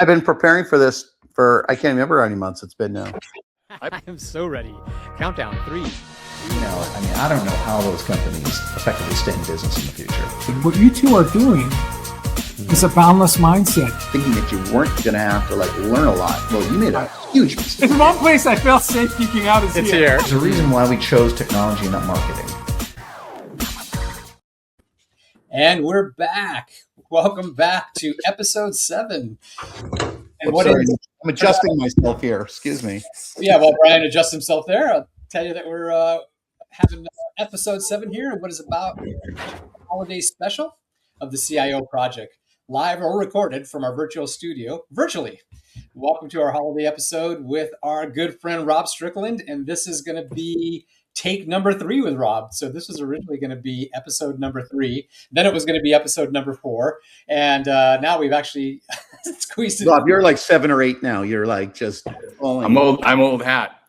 I've been preparing for this I can't remember how many months it's been now. I am so ready. Countdown 3. I don't know how those companies effectively stay in business in the future. What you two are doing is a boundless mindset. Thinking that you weren't going to have to learn a lot. Well, you made a huge mistake. There's one place I feel safe geeking out is It's here. here. There's a reason why we chose technology and not marketing. And we're back. Welcome back to episode 7. And I'm adjusting myself here. Excuse me. Yeah, while Brian adjusts himself there, I'll tell you that we're having episode 7 here, and what is about a holiday special of the CIO project, live or recorded from our virtual studio, virtually. Welcome to our holiday episode with our good friend Rob Strickland, and this is going to be take number 3 with Rob. So this was originally going to be episode number 3. Then it was going to be episode number 4. And now we've actually squeezed it. Rob, you're like 7 or 8 now. You're just falling. I'm old hat,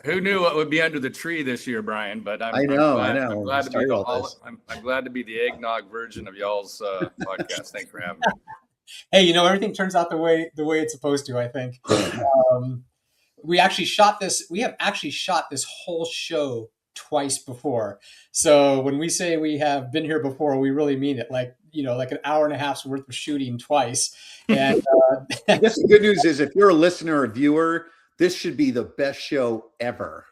Who knew what would be under the tree this year, Brian? But I'm glad to be I'm glad to be the eggnog version of y'all's podcast. Thanks for having me. Hey, everything turns out the way it's supposed to, I think. We have actually shot this whole show twice before. So when we say we have been here before, we really mean it. Like an hour and a half's worth of shooting twice. And I guess the good news is if you're a listener or viewer, this should be the best show ever.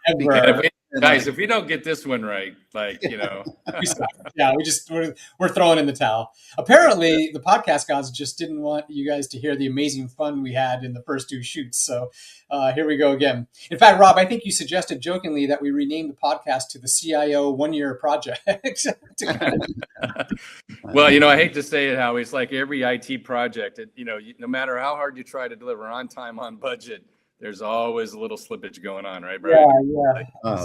Guys, if we don't get this one right, we're throwing in the towel. Apparently, the podcast gods just didn't want you guys to hear the amazing fun we had in the first 2 shoots. So here we go again. In fact, Rob, I think you suggested jokingly that we rename the podcast to the CIO 1-year project. Well, I hate to say it, Howie. It's like every IT project. No matter how hard you try to deliver on time, on budget, there's always a little slippage going on, right, Brian?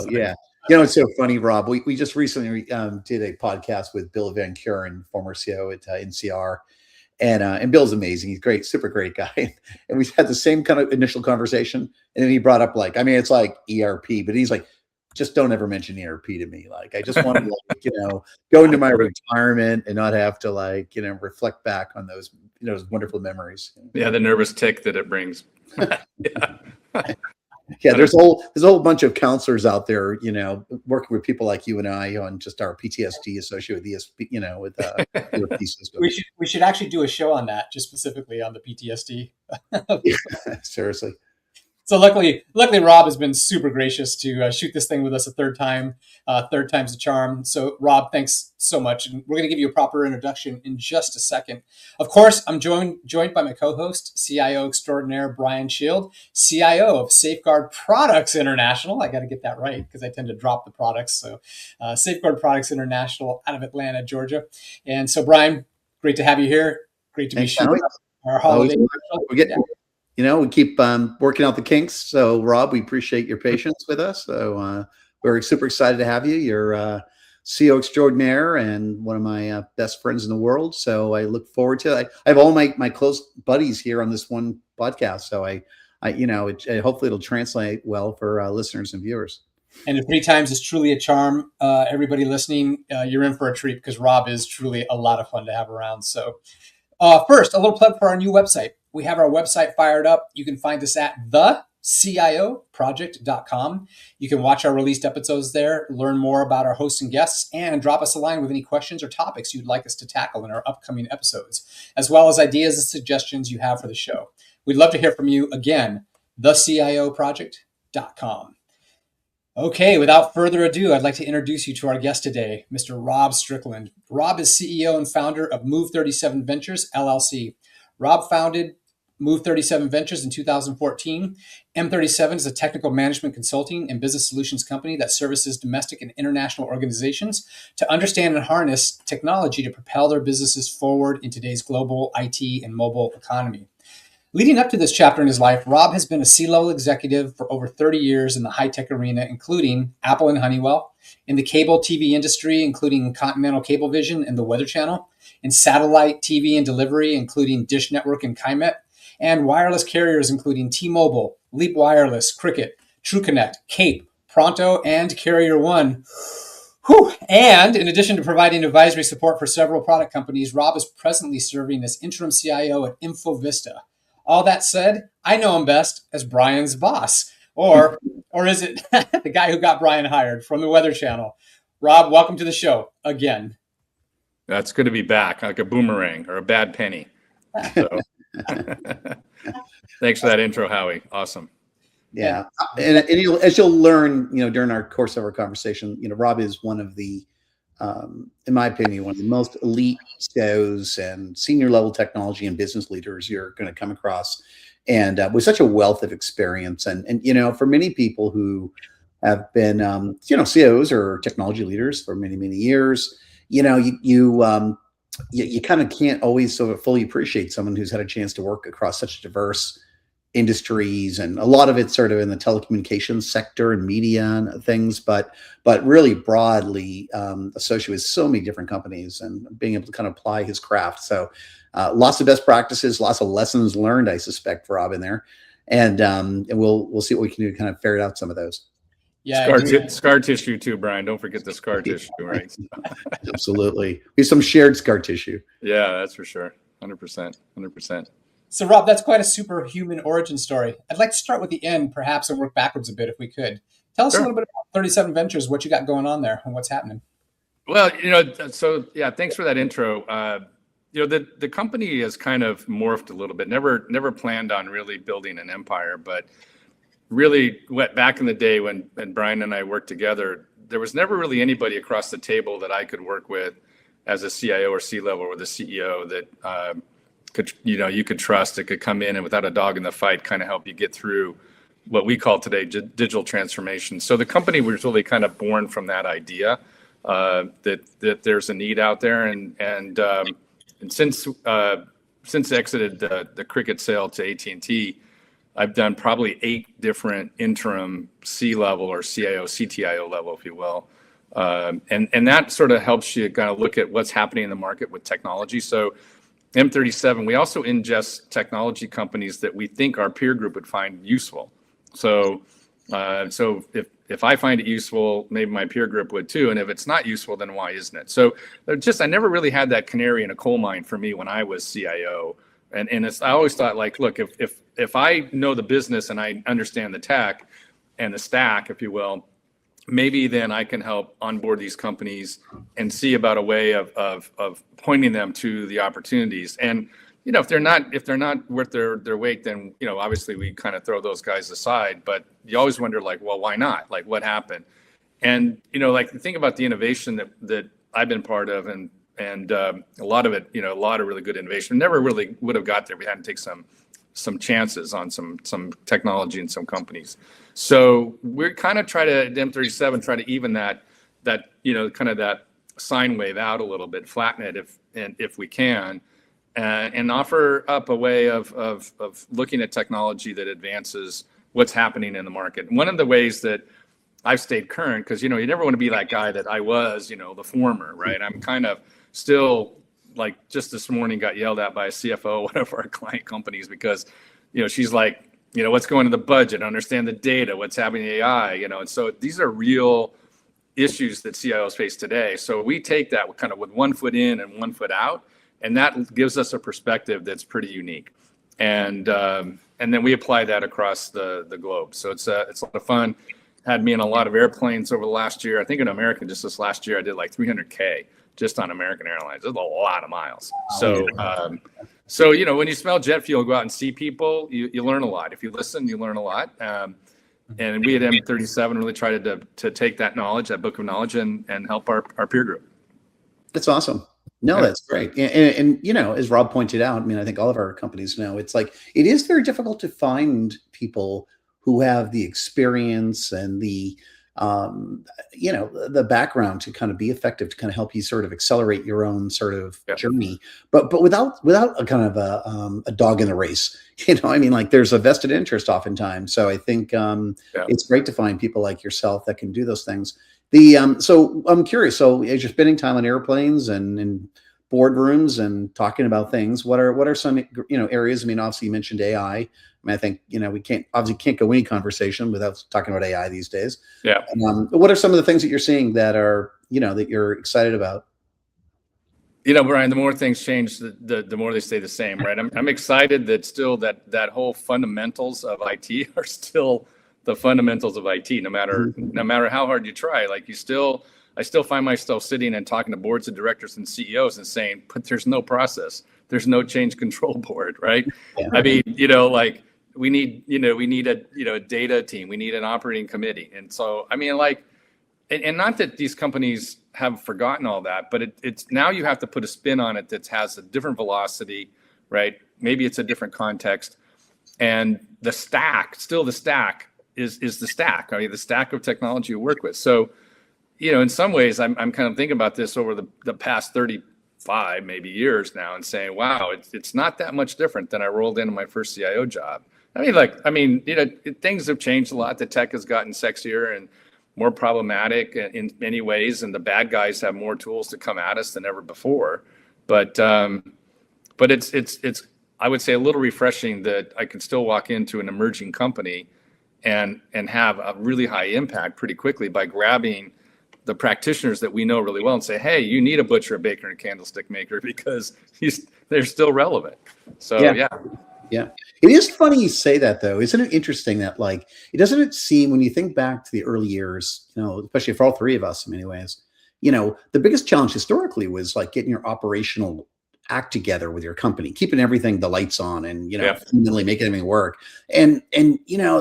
Yeah. It's so funny, Rob. We just recently did a podcast with Bill Van Kuren, former CIO at NCR. And Bill's amazing. He's great, super great guy. And we had the same kind of initial conversation. And then he brought up it's like ERP, but he's like, just don't ever mention ERP to me. I just want to go into my retirement and not have to reflect back on those wonderful memories. Yeah, the nervous tick that it brings. Yeah, there's a whole bunch of counselors out there, working with people like you and I on just our PTSD associated with ESP, with ERP systems. We should actually do a show on that, just specifically on the PTSD. Seriously. So luckily, Rob has been super gracious to shoot this thing with us a third time. Third time's the charm. So Rob, thanks so much. And we're going to give you a proper introduction in just a second. Of course, I'm joined by my co-host, CIO extraordinaire Brian Shield, CIO of Safeguard Products International. I got to get that right because I tend to drop the products. So Safeguard Products International out of Atlanta, Georgia. And so Brian, great to have you here. Great to be shooting our holiday. We keep working out the kinks. So, Rob, we appreciate your patience with us. So, we're super excited to have you. You're CEO extraordinaire and one of my best friends in the world. So, I look forward to it. I have all my close buddies here on this one podcast. So, hopefully it'll translate well for listeners and viewers. And if 3 times is truly a charm, everybody listening, you're in for a treat because Rob is truly a lot of fun to have around. So, first, a little plug for our new website. We have our website fired up. You can find us at thecioproject.com. You can watch our released episodes there, learn more about our hosts and guests, and drop us a line with any questions or topics you'd like us to tackle in our upcoming episodes, as well as ideas and suggestions you have for the show. We'd love to hear from you. Again, thecioproject.com. Okay, without further ado, I'd like to introduce you to our guest today, Mr. Rob Strickland. Rob is CEO and founder of Move 37 Ventures, LLC. Rob founded Move 37 Ventures in 2014. M37 is a technical management consulting and business solutions company that services domestic and international organizations to understand and harness technology to propel their businesses forward in today's global IT and mobile economy. Leading up to this chapter in his life, Rob has been a C-level executive for over 30 years in the high-tech arena, including Apple and Honeywell, in the cable TV industry, including Continental Cablevision and the Weather Channel, in satellite TV and delivery, including Dish Network and Kymet, and wireless carriers, including T-Mobile, Leap Wireless, Cricket, TrueConnect, Cape, Pronto, and Carrier One. Whew. And in addition to providing advisory support for several product companies, Rob is presently serving as interim CIO at InfoVista. All that said, I know him best as Brian's boss, or is it the guy who got Brian hired from the Weather Channel? Rob, welcome to the show again. That's good to be back, like a boomerang or a bad penny. So, thanks for that intro, Howie. Awesome. Yeah, and as you'll learn, during our course of our conversation, Rob is one of the, in my opinion, one of the most elite CIOs and senior level technology and business leaders you're going to come across, and with such a wealth of experience, and for many people who have been, CIOs or technology leaders for many years, you kind of can't always sort of fully appreciate someone who's had a chance to work across such diverse industries, and a lot of it's sort of in the telecommunications sector and media and things, but really broadly associated with so many different companies, and being able to kind of apply his craft. So lots of best practices, lots of lessons learned, I suspect, for Rob in there, and we'll see what we can do to kind of ferret out some of those. Yeah, scar tissue too, Brian. Don't forget the scar tissue, right? Absolutely, we have some shared scar tissue. Yeah, that's for sure. 100%. So, Rob, that's quite a superhuman origin story. I'd like to start with the end, perhaps, and work backwards a bit if we could. Tell us a little bit about 37 Ventures, what you got going on there, and what's happening. Well, thanks for that intro. The company has kind of morphed a little bit. Never planned on really building an empire, but really, back in the day when Brian and I worked together, there was never really anybody across the table that I could work with as a CIO or C-level or the CEO that you could trust, that could come in and without a dog in the fight kind of help you get through what we call today digital transformation. So the company was really kind of born from that idea that there's a need out there, and since exited the Cricket sale to AT&T, I've done probably 8 different interim C-level or CIO, CTIO level, if you will. And that sort of helps you kind of look at what's happening in the market with technology. So M37, we also ingest technology companies that we think our peer group would find useful. So if I find it useful, maybe my peer group would too. And if it's not useful, then why isn't it? So I never really had that canary in a coal mine for me when I was CIO. And I always thought, like, look, if I know the business and I understand the tech and the stack, if you will, maybe then I can help onboard these companies and see about a way of pointing them to the opportunities. And if they're not worth their weight, then obviously we kind of throw those guys aside. But you always wonder, like, well, why not? Like, what happened? And like, think about the innovation that I've been part of, and a lot of it, a lot of really good innovation. Never really would have got there if we hadn't taken some chances on some technology and some companies. So we're kind of try to M37 try to even that kind of that sine wave out a little bit, flatten it if we can, and offer up a way of looking at technology that advances what's happening in the market. One of the ways that I've stayed current, because you never want to be that guy that I was, the former, right? I'm kind of still, like, just this morning got yelled at by a CFO, one of our client companies, because she's like, what's going to the budget, understand the data, what's happening in AI, and so these are real issues that CIOs face today. So we take that kind of with one foot in and one foot out, and that gives us a perspective that's pretty unique. And then we apply that across the globe. So it's a lot of fun. Had me in a lot of airplanes over the last year. I think in American, just this last year, I did like 300K just on American Airlines. That's a lot of miles. So when you smell jet fuel, go out and see people, you learn a lot. If you listen, you learn a lot. And we at M37 really tried to take that knowledge, that book of knowledge, and help our peer group. That's awesome. No, that's great. And as Rob pointed out, I mean, I think all of our companies know, it's like, it is very difficult to find people who have the experience and the background to kind of be effective, to kind of help you sort of accelerate your own sort of journey, but without a kind of a dog in the race. I mean, like, there's a vested interest oftentimes. So I think it's great to find people like yourself that can do those things. So I'm curious. So as you're spending time on airplanes and boardrooms and talking about things. What are some, areas? I mean, obviously you mentioned AI. I mean, I think, we can't go any conversation without talking about AI these days. Yeah. What are some of the things that you're seeing that are, that you're excited about? Brian, the more things change, the more they stay the same, right? I'm excited that still that whole fundamentals of IT are still the fundamentals of IT, no matter how hard you try. Like I still find myself sitting and talking to boards of directors and CEOs and saying, but there's no process. There's no change control board, right? Yeah. I mean, like we need a data team. We need an operating committee. And so, I mean, like, and not that these companies have forgotten all that, but it's now you have to put a spin on it that has a different velocity, right? Maybe it's a different context. And the stack is the stack. I mean, the stack of technology you work with. So, in some ways, I'm kind of thinking about this over the past 35 maybe years now and saying, wow, it's not that much different than I rolled into my first CIO job. Things have changed a lot. The tech has gotten sexier and more problematic in many ways, and the bad guys have more tools to come at us than ever before. But it's I would say a little refreshing that I can still walk into an emerging company and have a really high impact pretty quickly by grabbing the practitioners that we know really well and say, hey, you need a butcher, a baker, and a candlestick maker because they're still relevant. So yeah. It is funny you say that, though. Isn't it interesting that, like, it seem when you think back to the early years, especially for all three of us in many ways, the biggest challenge historically was like getting your operational act together with your company, keeping everything, the lights on, and fundamentally making everything work. And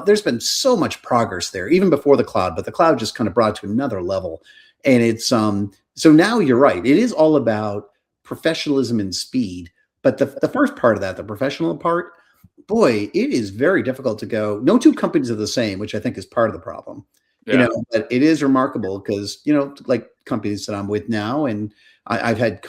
there's been so much progress there, even before the cloud, but the cloud just kind of brought it to another level. And it's so now you're right. It is all about professionalism and speed. But the first part of that, the professional part, boy, it is very difficult to go. No two companies are the same, which I think is part of the problem. But it is remarkable because, like companies that I'm with now, and I've had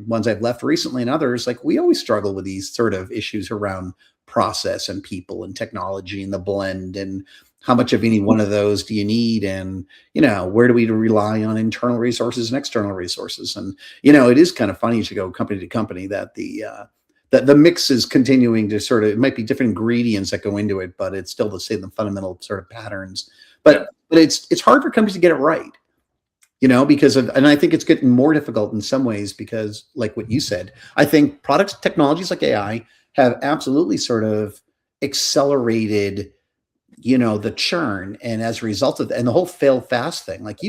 ones I've left recently and others, like we always struggle with these sort of issues around process and people and technology and the blend and how much of any one of those do you need? And, where do we rely on internal resources and external resources? And, it is kind of funny as you go company to company that the mix is continuing to sort of, it might be different ingredients that go into it, but it's still the same fundamental sort of patterns. But it's hard for companies to get it right, because and I think it's getting more difficult in some ways because, like what you said, I think products, technologies like AI have absolutely sort of accelerated, the churn. And as a result of that, and the whole fail fast thing, like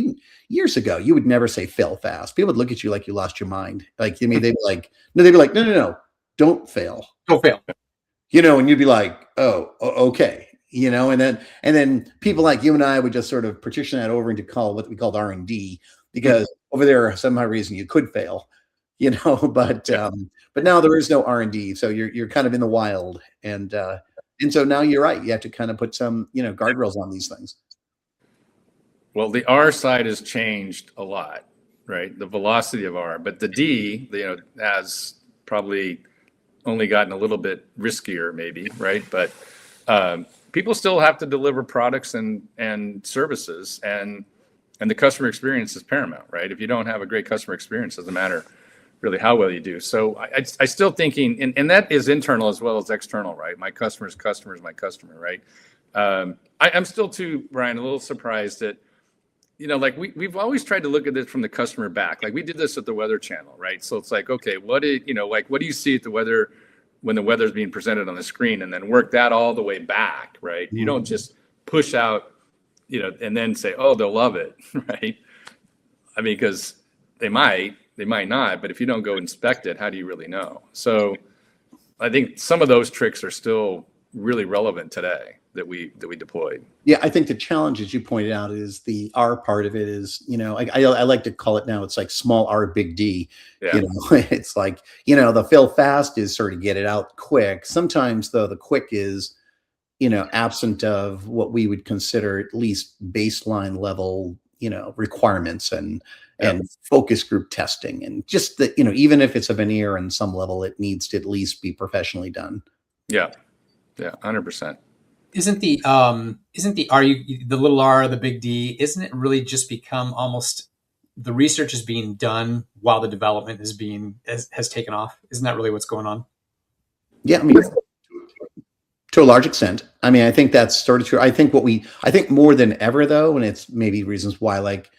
years ago, you would never say fail fast. People would look at you like you lost your mind. Like, they'd be like, no, don't fail. Don't fail. And you'd be like, oh, okay. And then people like you and I would just sort of partition that over into what we called R&D, because over there, somehow reason you could fail, but now there is no R&D. So you're kind of in the wild. And so now you're right. You have to kind of put some, guardrails on these things. Well, the R side has changed a lot, right? The velocity of R, but the D, has probably only gotten a little bit riskier maybe, right? But people still have to deliver products and services, and the customer experience is paramount, right? If you don't have a great customer experience, it doesn't matter really how well you do. So I still thinking, and that is internal as well as external, right? My customer's customer is my customer, right? I'm still too, Brian, a little surprised that, like we've always tried to look at this from the customer back. Like we did this at the Weather Channel, right? So it's like, okay, what do you see at the weather when the weather's being presented on the screen, and then work that all the way back, right? Mm-hmm. You don't just push out, and then say, oh, they'll love it, right? I mean, because they might not, but if you don't go inspect it, how do you really know? So I think some of those tricks are still really relevant today that we deployed. Yeah, I think the challenge, as you pointed out, is the R part of it is, I like to call it now, it's like small R, big D. Yeah. It's like, the fail fast is sort of get it out quick. Sometimes, though, the quick is, absent of what we would consider at least baseline level, requirements and focus group testing. And just that, even if it's a veneer on some level, it needs to at least be professionally done. Yeah. Yeah, 100%. Isn't the R, the little R, the big D, isn't it really just become almost the research is being done while the development has taken off. Isn't that really what's going on? Yeah, I mean, to a large extent. I mean, I think that's sort of true. I think more than ever though, and it's maybe reasons why like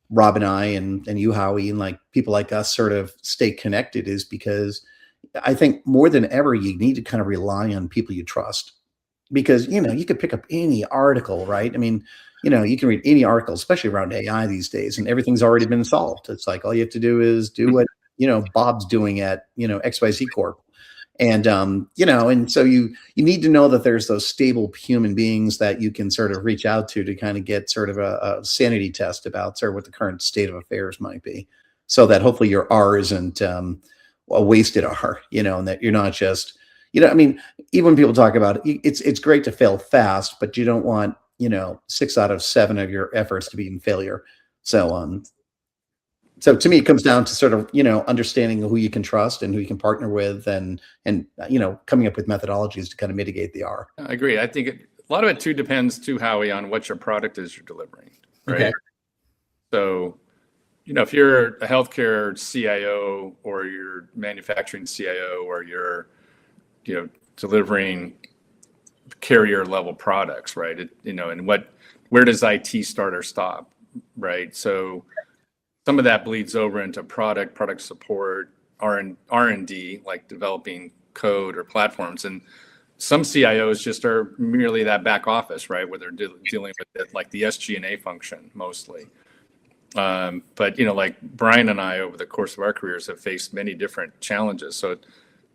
Rob and I and you, Howie, and like people like us sort of stay connected is because I think more than ever, you need to kind of rely on people you trust because, you could pick up any article, right? I mean, you can read any article, especially around AI these days, and everything's already been solved. It's like, all you have to do is do what, Bob's doing at, XYZ Corp. And, and so you need to know that there's those stable human beings that you can sort of reach out to kind of get sort of a sanity test about sort of what the current state of affairs might be, so that hopefully your R isn't a wasted R, and that you're not just, I mean, even when people talk about it, it's great to fail fast, but you don't want, 6 out of 7 of your efforts to be in failure. So to me, it comes down to sort of, understanding who you can trust and who you can partner with and coming up with methodologies to kind of mitigate the R. I agree. I think a lot of it too depends too, Howie, on what your product is you're delivering. Right. Okay. So, if you're a healthcare CIO or you're manufacturing CIO or you're, delivering carrier level products, right? And where does IT start or stop, right? So some of that bleeds over into product support, R&D, like developing code or platforms. And some CIOs just are merely that back office, right? Where they're dealing with it, like the SG&A function mostly. But, like Brian and I, over the course of our careers, have faced many different challenges. So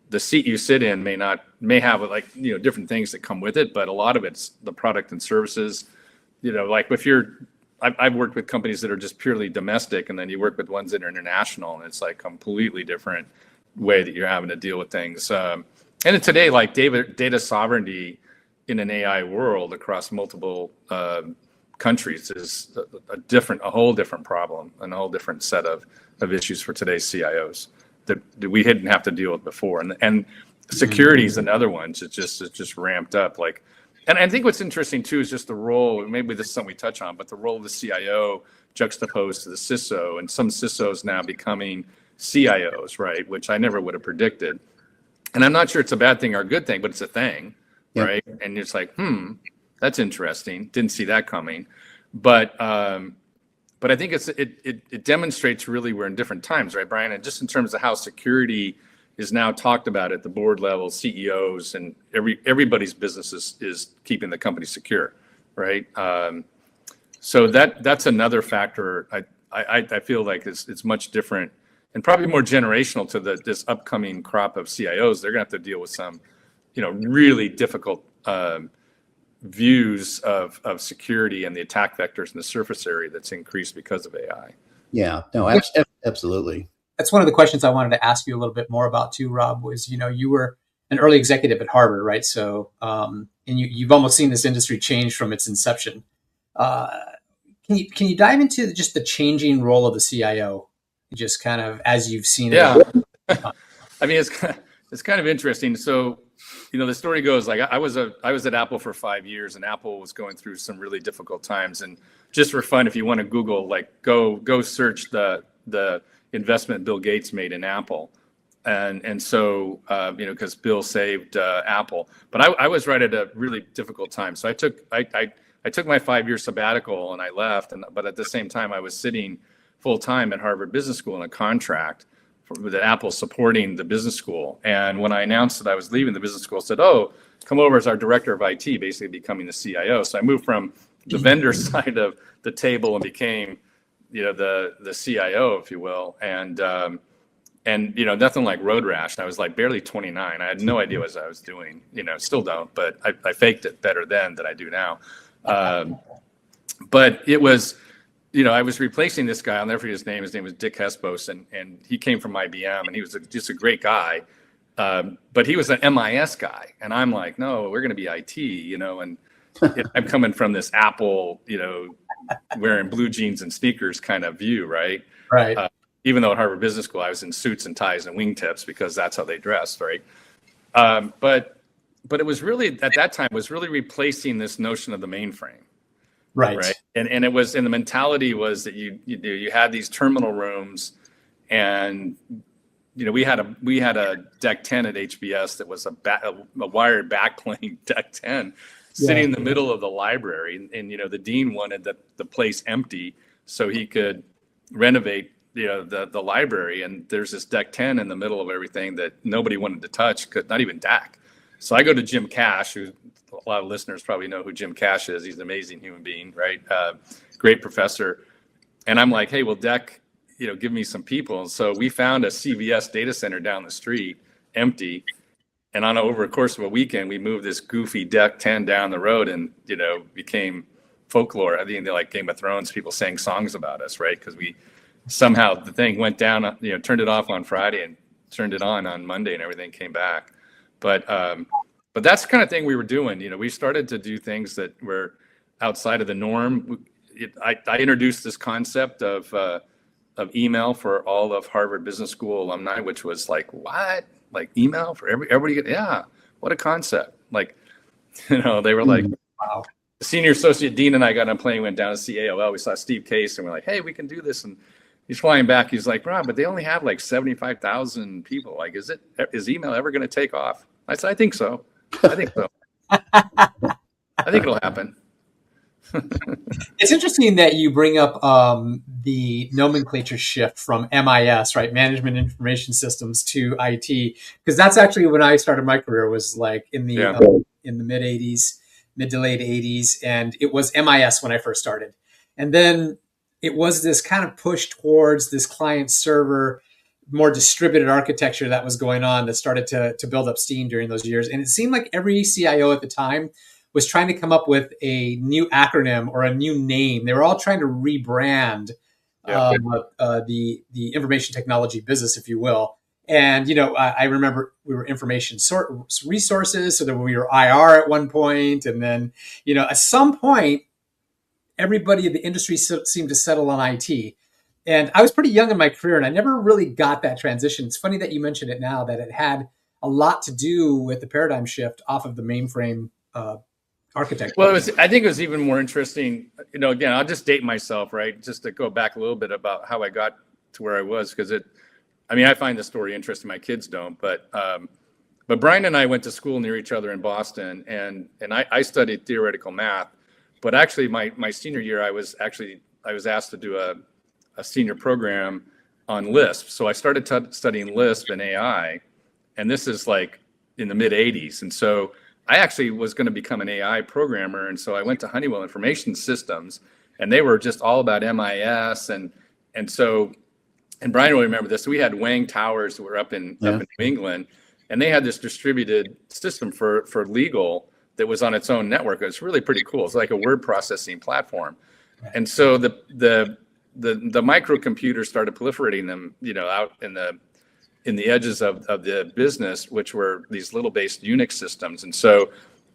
the seat you sit in may have like, different things that come with it, but a lot of it's the product and services, like if I've worked with companies that are just purely domestic, and then you work with ones that are international, and it's like completely different way that you're having to deal with things. And today, like data sovereignty in an AI world across multiple countries is a whole different problem and a whole different set of issues for today's CIOs that we didn't have to deal with before. And security is another one. It's just ramped up. Like, and I think what's interesting too is just the role. Maybe this is something we touch on, but the role of the CIO juxtaposed to the CISO, and some CISOs now becoming CIOs, right? Which I never would have predicted. And I'm not sure it's a bad thing or a good thing, but it's a thing, yeah. Right? And it's like, that's interesting. Didn't see that coming. But I think it demonstrates really we're in different times, right, Brian? And just in terms of how security is now talked about at the board level, CEOs, and everybody's business is keeping the company secure, right? So that's another factor. I feel like it's much different and probably more generational to this upcoming crop of CIOs. They're gonna have to deal with some, really difficult views of security and the attack vectors and the surface area that's increased because of AI. Yeah, no, absolutely. That's one of the questions I wanted to ask you a little bit more about too, Rob, was, you were an early executive at Harvard, right? So, and you've almost seen this industry change from its inception. Can you dive into just the changing role of the CIO, just kind of as you've seen it? Yeah, I mean, it's kind of interesting. So, the story goes like I was at Apple for 5 years, and Apple was going through some really difficult times. And just for fun, if you want to Google, like go search the investment Bill Gates made in Apple, and so because Bill saved Apple. But I was right at a really difficult time, so I took my 5-year sabbatical and I left. But at the same time, I was sitting full time at Harvard Business School in a contract with Apple supporting the business school. And when I announced that I was leaving the business school, I said, "Oh, come over as our director of IT," basically becoming the CIO. So I moved from the vendor side of the table and became, the CIO, if you will. And nothing like road rash. I was like barely 29. I had no idea what I was doing. Still don't, but I faked it better then than I do now. But it was, I was replacing this guy. I'll never forget his name. His name was Dick Hespos, and he came from IBM, and he was just a great guy. But he was an MIS guy, and I'm like, no, we're going to be IT, and I'm coming from this Apple, wearing blue jeans and sneakers kind of view, right? Right. Even though at Harvard Business School, I was in suits and ties and wingtips because that's how they dressed, right? But it was really, at that time, was really replacing this notion of the mainframe. Right. And it was, and the mentality was that you had these terminal rooms, and we had a deck 10 at HBS that was a wired backplane deck 10 sitting in the middle of the library, and the dean wanted the place empty so he could renovate the library, and there's this deck 10 in the middle of everything that nobody wanted to touch, not even DAC. So I go to Jim Cash, who a lot of listeners probably know who Jim Cash is. He's an amazing human being, right? Great professor. And I'm like, hey, well, DEC, give me some people. And so we found a CVS data center down the street, empty. And over a course of a weekend, we moved this goofy deck 10 down the road, and, became folklore. I think like Game of Thrones, people sang songs about us, right? Because we somehow, the thing went down, turned it off on Friday and turned it on Monday, and everything came back. But that's the kind of thing we were doing. We started to do things that were outside of the norm. I introduced this concept of email for all of Harvard Business School alumni, which was like, what? Like email for everybody? Yeah, what a concept! Like, they were like, wow. The senior associate dean and I got on a plane, went down to CIO. We saw Steve Case, and we're like, hey, we can do this. And he's flying back. He's like, Rob, but they only have like 75,000 people. Like, is email ever going to take off? I said, I think so. I think it'll happen. It's interesting that you bring up the nomenclature shift from MIS, right, Management Information Systems, to IT, because that's actually when I started my career, was like in the mid 80s, mid to late 80s, and it was MIS when I first started, and then it was this kind of push towards this client server, more distributed architecture that was going on, that started to build up steam during those years. And it seemed like every CIO at the time was trying to come up with a new acronym or a new name. They were all trying to rebrand the information technology business, if you will. And, I remember we were information resources. So then we were IR at one point. And then, at some point, everybody in the industry seemed to settle on IT. And I was pretty young in my career, and I never really got that transition. It's funny that you mentioned it now, that it had a lot to do with the paradigm shift off of the mainframe architecture. Well, I think it was even more interesting. Again, I'll just date myself, right? Just to go back a little bit about how I got to where I was, because I find the story interesting. My kids don't, but Brian and I went to school near each other in Boston, and I studied theoretical math. But actually, my senior year, I was asked to do a senior program on Lisp. So I started studying Lisp and AI, and this is like in the mid 80s. And so I actually was going to become an AI programmer. And so I went to Honeywell Information Systems, and they were just all about MIS. And Brian will remember this. We had Wang Towers that were up in New England, and they had this distributed system for legal that was on its own network. It was really pretty cool. It's like a word processing platform. And so the microcomputers started proliferating them, out in the edges of the business, which were these little based Unix systems. And so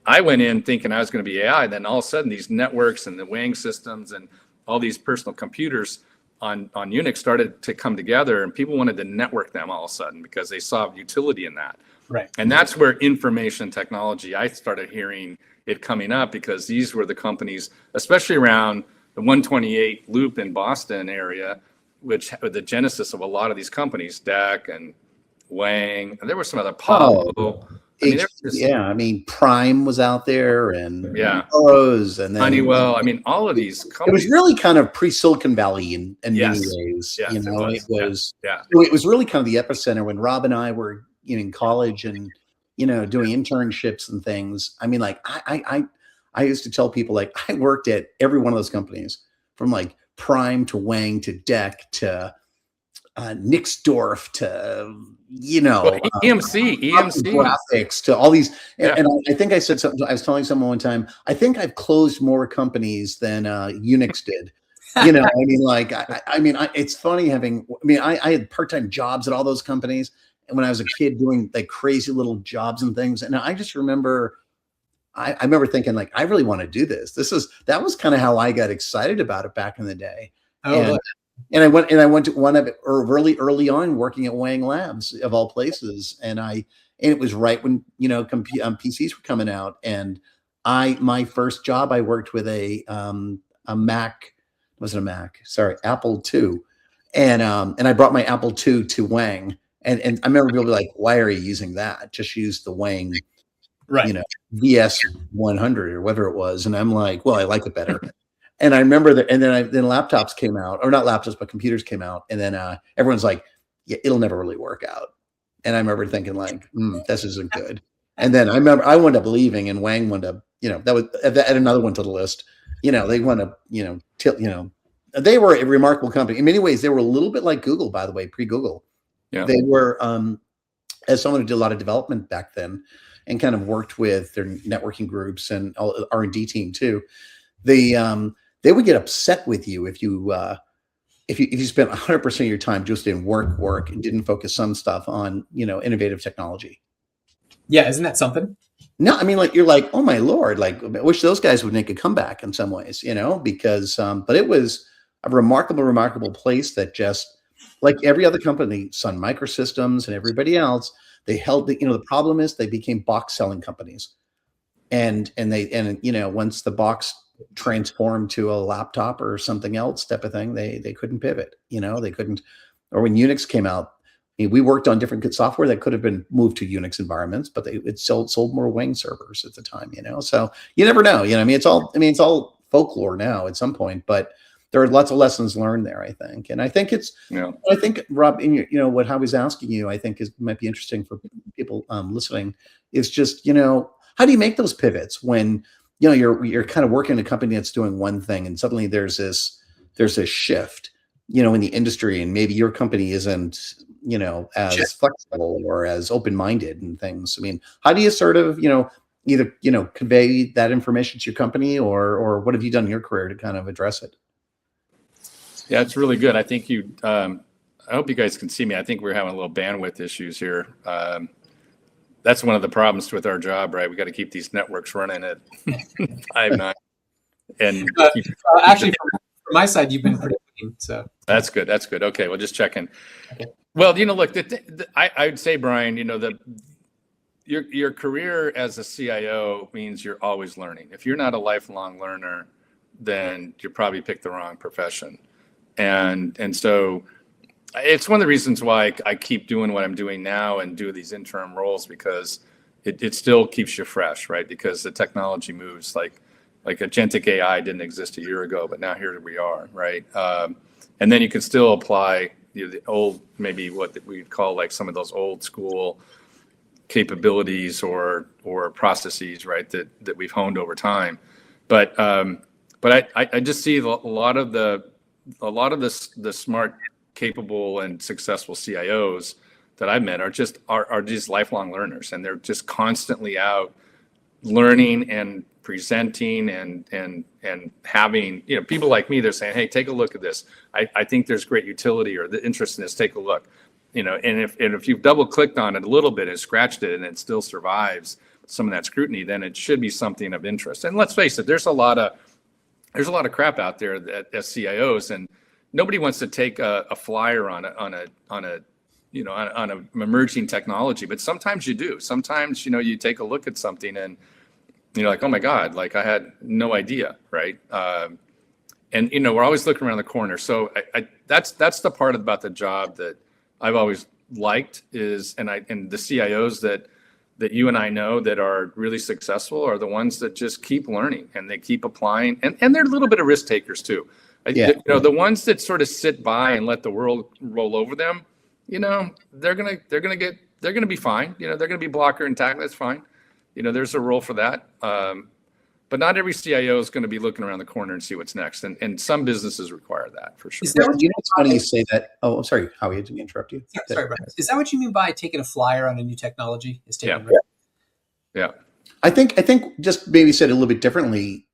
I went in thinking I was going to be AI. Then all of a sudden, these networks and the Wang systems and all these personal computers on Unix started to come together, and people wanted to network them all of a sudden because they saw utility in that. Right. And that's where information technology, I started hearing it coming up, because these were the companies, especially around the 128 loop in Boston area, which were the genesis of a lot of these companies, DEC and Wang, and there was some other Palo. Prime was out there, and Rose, and then Honeywell. All of these companies. It was really kind of pre-Silicon Valley in many ways. Yes, it was really kind of the epicenter when Rob and I were in college and doing internships and things. I used to tell people, like, I worked at every one of those companies, from like Prime to Wang to DEC to Nixdorf to EMC graphics to all these. And I think I said something. I was telling someone one time, I think I've closed more companies than Unix did. It's funny having. I had part-time jobs at all those companies, and when I was a kid doing like crazy little jobs and things, and I just remember. I remember thinking, like, I really want to do this. That was kind of how I got excited about it back in the day. And I went to one of it really early on, working at Wang Labs of all places. And it was right when, PCs were coming out. And my first job, I worked with a a Mac, wasn't a Mac, sorry, Apple II. And I brought my Apple II to Wang. And I remember people be like, why are you using that? Just use the Wang, Right. you know, VS 100 or whatever it was. And I'm like, well, I like it better. And I remember that, and then laptops came out, or not laptops, but computers came out. And then everyone's like, yeah, it'll never really work out. And I remember thinking like, this isn't good. And then I remember I wound up leaving, and Wang wound up, that was add another one to the list. They wound up, they were a remarkable company. In many ways, they were a little bit like Google, by the way, pre-Google. Yeah. They were, as someone who did a lot of development back then and kind of worked with their networking groups and R&D team too, they would get upset with you if you spent 100% of your time just in work and didn't focus some stuff on, innovative technology. Yeah. Isn't that something? No, I mean, like, you're like, oh my Lord, like, I wish those guys would make a comeback in some ways, because, but it was a remarkable place that just, like every other company, Sun Microsystems and everybody else, they held the problem is they became box selling companies. And once the box transformed to a laptop or something else type of thing, they couldn't pivot, they couldn't. Or when Unix came out, we worked on different software that could have been moved to Unix environments, but it sold more Wang servers at the time, so you never know, it's all folklore now at some point, but there are lots of lessons learned there, I think. And I think I think, Rob, in what I was asking you, I think might be interesting for people listening, is just, how do you make those pivots when, you're kind of working in a company that's doing one thing and suddenly there's this shift, in the industry, and maybe your company isn't, as flexible or as open-minded and things. I mean, how do you sort of, either, convey that information to your company, or what have you done in your career to kind of address it? Yeah, it's really good. I think I hope you guys can see me. I think we're having a little bandwidth issues here. That's one of the problems with our job, right? We got to keep these networks running at 5.9. And actually, from my side, you've been pretty clean, so that's good. That's good. Okay, well, just checking. Okay. Well, look, I would say, Brian, your career as a CIO means you're always learning. If you're not a lifelong learner, then you probably picked the wrong profession. And so it's one of the reasons why I keep doing what I'm doing now and do these interim roles, because it still keeps you fresh, right? Because the technology moves like agentic AI didn't exist a year ago, but now here we are, right? And then you can still apply the old, maybe what we'd call like some of those old school capabilities or processes, right? That we've honed over time. But I just see a lot of the smart, capable, and successful CIOs that I've met are just lifelong learners, and they're just constantly out learning and presenting and having people like me. They're saying, hey, take a look at this. I think there's great utility or the interest in this. Take a look. And if you've double clicked on it a little bit and scratched it and it still survives some of that scrutiny, then it should be something of interest. And let's face it, there's a lot of crap out there that as CIOs, and nobody wants to take a flyer on an emerging technology, but sometimes you do. Sometimes you take a look at something and you're like, oh my God, like I had no idea, right? And we're always looking around the corner. So that's the part about the job that I've always liked is, and the CIOs that you and I know that are really successful are the ones that just keep learning and they keep applying, and they're a little bit of risk takers too. Yeah. The ones that sort of sit by and let the world roll over them, they're gonna be fine. They're gonna be blocker and tackle. That's fine. There's a role for that. But not every CIO is going to be looking around the corner and see what's next. And some businesses require that for sure. It's funny you say that. Oh, I'm sorry, Howie, I didn't interrupt you. Sorry, Brian. Is that what you mean by taking a flyer on a new technology? Is taking risk? Yeah. I think just maybe said a little bit differently,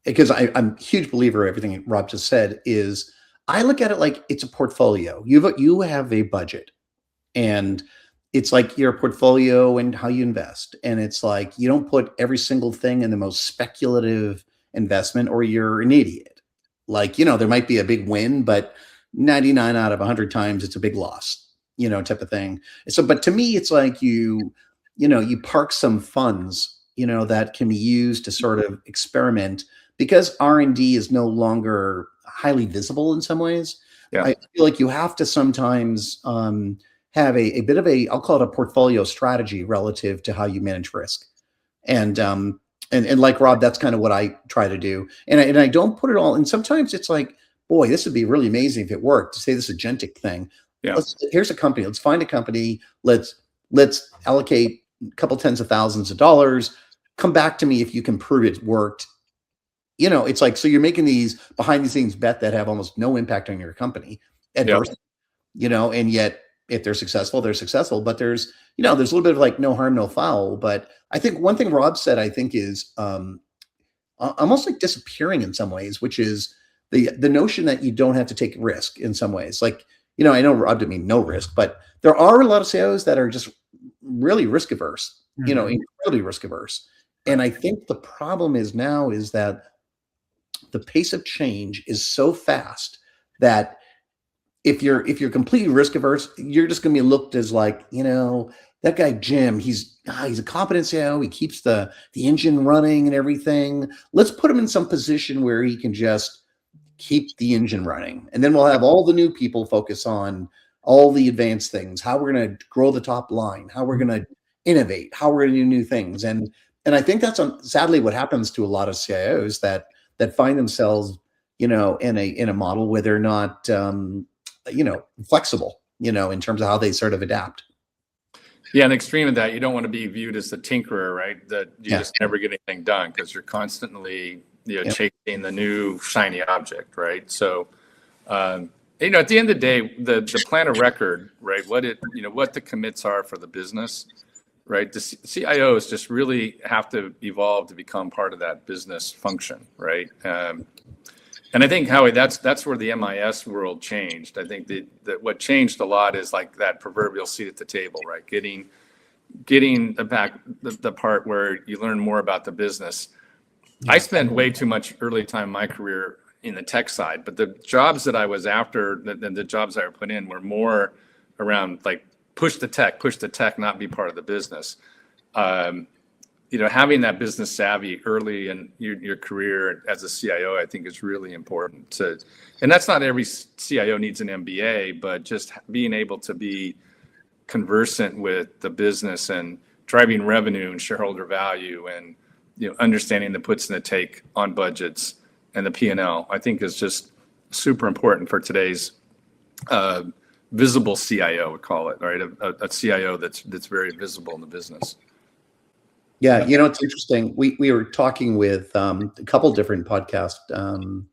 because I'm a huge believer in everything Rob just said. Is I look at it like it's a portfolio. You have a budget, and it's like your portfolio and how you invest. And it's like, you don't put every single thing in the most speculative investment or you're an idiot. Like, there might be a big win, but 99 out of 100 times it's a big loss, type of thing. So, but to me, it's like you park some funds, that can be used to sort of experiment, because R&D is no longer highly visible in some ways. Yeah. I feel like you have to sometimes have a bit of I'll call it a portfolio strategy relative to how you manage risk. And like Rob, that's kind of what I try to do. And I don't put it all. And sometimes it's like, boy, this would be really amazing if it worked. To say this agentic thing. Yeah. Here's a company. Let's find a company. Let's allocate a couple tens of thousands of dollars. Come back to me if you can prove it worked. It's like, so you're making these behind the scenes bet that have almost no impact on your company adversely, and yet if they're successful, they're successful. But there's a little bit of like no harm, no foul. But I think one thing Rob said, I think is almost like disappearing in some ways, which is the notion that you don't have to take risk in some ways. Like, I know Rob didn't mean no risk, but there are a lot of CIOs that are just really risk averse, incredibly risk averse. And I think the problem is now is that the pace of change is so fast that if you're completely risk averse, you're just going to be looked as like, that guy Jim, he's a competent CIO. He keeps the engine running and everything. Let's put him in some position where he can just keep the engine running, and then we'll have all the new people focus on all the advanced things, how we're going to grow the top line, how we're going to innovate, how we're going to do new things. And I think that's sadly what happens to a lot of CIOs that find themselves, in a model where they're not, flexible, in terms of how they sort of adapt. Yeah, an extreme of that, you don't want to be viewed as the tinkerer, right? That you just never get anything done because you're constantly, chasing the new shiny object, right? So, at the end of the day, the plan of record, right? What the commits are for the business, right? The CIOs just really have to evolve to become part of that business function, right? And I think, Howie, that's where the MIS world changed. I think that what changed a lot is like that proverbial seat at the table, right? Getting the part where you learn more about the business. I spent way too much early time in my career in the tech side, but the jobs that I was after, the jobs I were put in were more around like push the tech, not be part of the business. Having that business savvy early in your career as a CIO, I think is really important and that's not every CIO needs an MBA, but just being able to be conversant with the business and driving revenue and shareholder value and, understanding the puts and the take on budgets and the P&L, I think is just super important for today's visible CIO, we call it, right? A CIO that's very visible in the business. Yeah, it's interesting. We were talking with a couple different podcast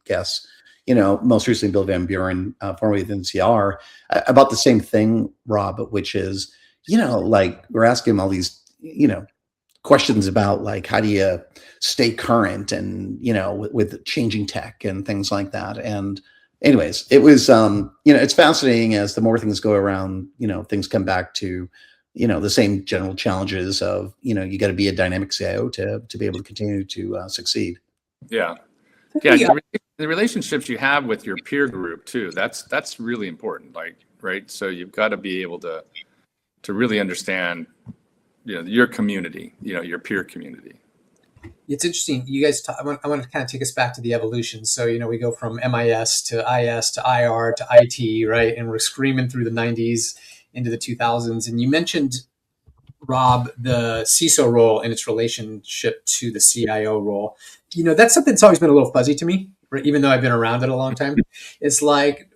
guests, most recently Bill Van Buren, formerly with NCR, about the same thing, Rob, which is, like we're asking him all these, questions about like, how do you stay current and, with changing tech and things like that. And anyways, it was, it's fascinating as the more things go around, things come back to, the same general challenges of, you got to be a dynamic CIO to be able to continue to succeed. Yeah. Yeah. The relationships you have with your peer group too, that's really important. Like, right. So you've got to be able to really understand, your community, your peer community. It's interesting. You guys, I want to kind of take us back to the evolution. So, we go from MIS to IS to IR to IT, right? And we're screaming through the 90s into the 2000s. And you mentioned, Rob, the CISO role and its relationship to the CIO role. That's something that's always been a little fuzzy to me, right? Even though I've been around it a long time. It's like,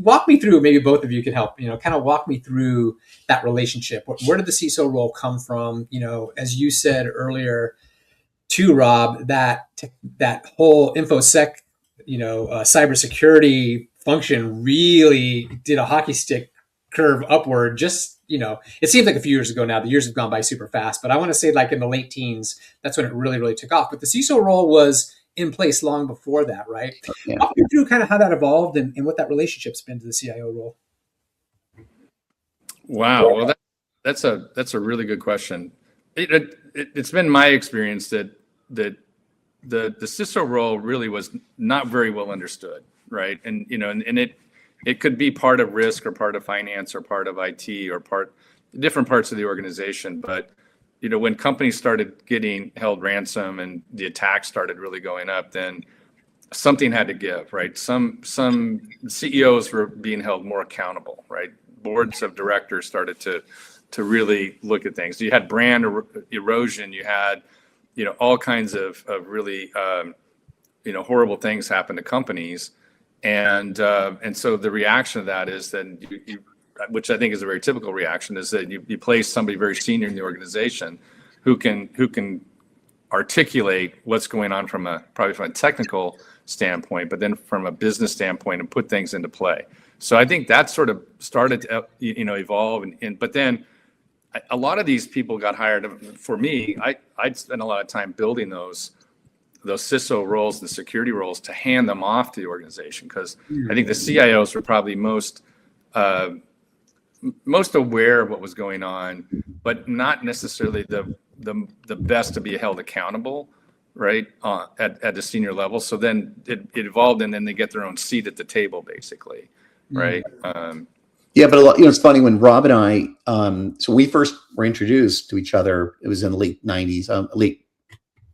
walk me through, maybe both of you can help, kind of walk me through that relationship. Where did the CISO role come from? As you said earlier too, Rob, that whole InfoSec, cybersecurity function really did a hockey stick curve upward. Just, it seems like a few years ago now. The years have gone by super fast, but I want to say like in the late teens, that's when it really, really took off. But the CISO role was in place long before that, right? Yeah. Walk me through kind of how that evolved and what that relationship's been to the CIO role. Wow. Well, that's a really good question. It's been my experience that the CISO role really was not very well understood, right? And it could be part of risk or part of finance or part of IT or different parts of the organization. But when companies started getting held ransom and the attacks started really going up, then something had to give, right? Some CEOs were being held more accountable, right? Boards of directors started to really look at things. You had brand erosion. You had, all kinds of really, horrible things happen to companies. And so the reaction to that is then which I think is a very typical reaction, is that you place somebody very senior in the organization who can articulate what's going on probably from a technical standpoint, but then from a business standpoint, and put things into play. So I think that sort of started to evolve, but then a lot of these people got hired. For me, I'd spent a lot of time building those CISO roles, the security roles, to hand them off to the organization, because I think the CIOs were probably most aware of what was going on, but not necessarily the best to be held accountable, right, at the senior level. So then it evolved, and then they get their own seat at the table, basically, right? Yeah, but it's funny, when Rob and I, so we first were introduced to each other. It was in the late '90s, late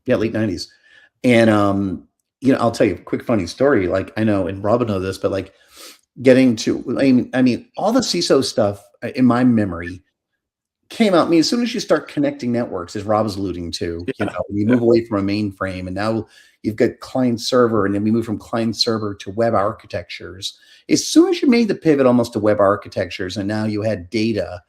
'90s, and I'll tell you a quick funny story. Like, I know, and Rob will know this, but like getting to, I mean, all the CISO stuff in my memory came out. I mean, as soon as you start connecting networks, as Rob was alluding to, you move away from a mainframe, and now you've got client server, and then we move from client server to web architectures. As soon as you made the pivot almost to web architectures, and now you had data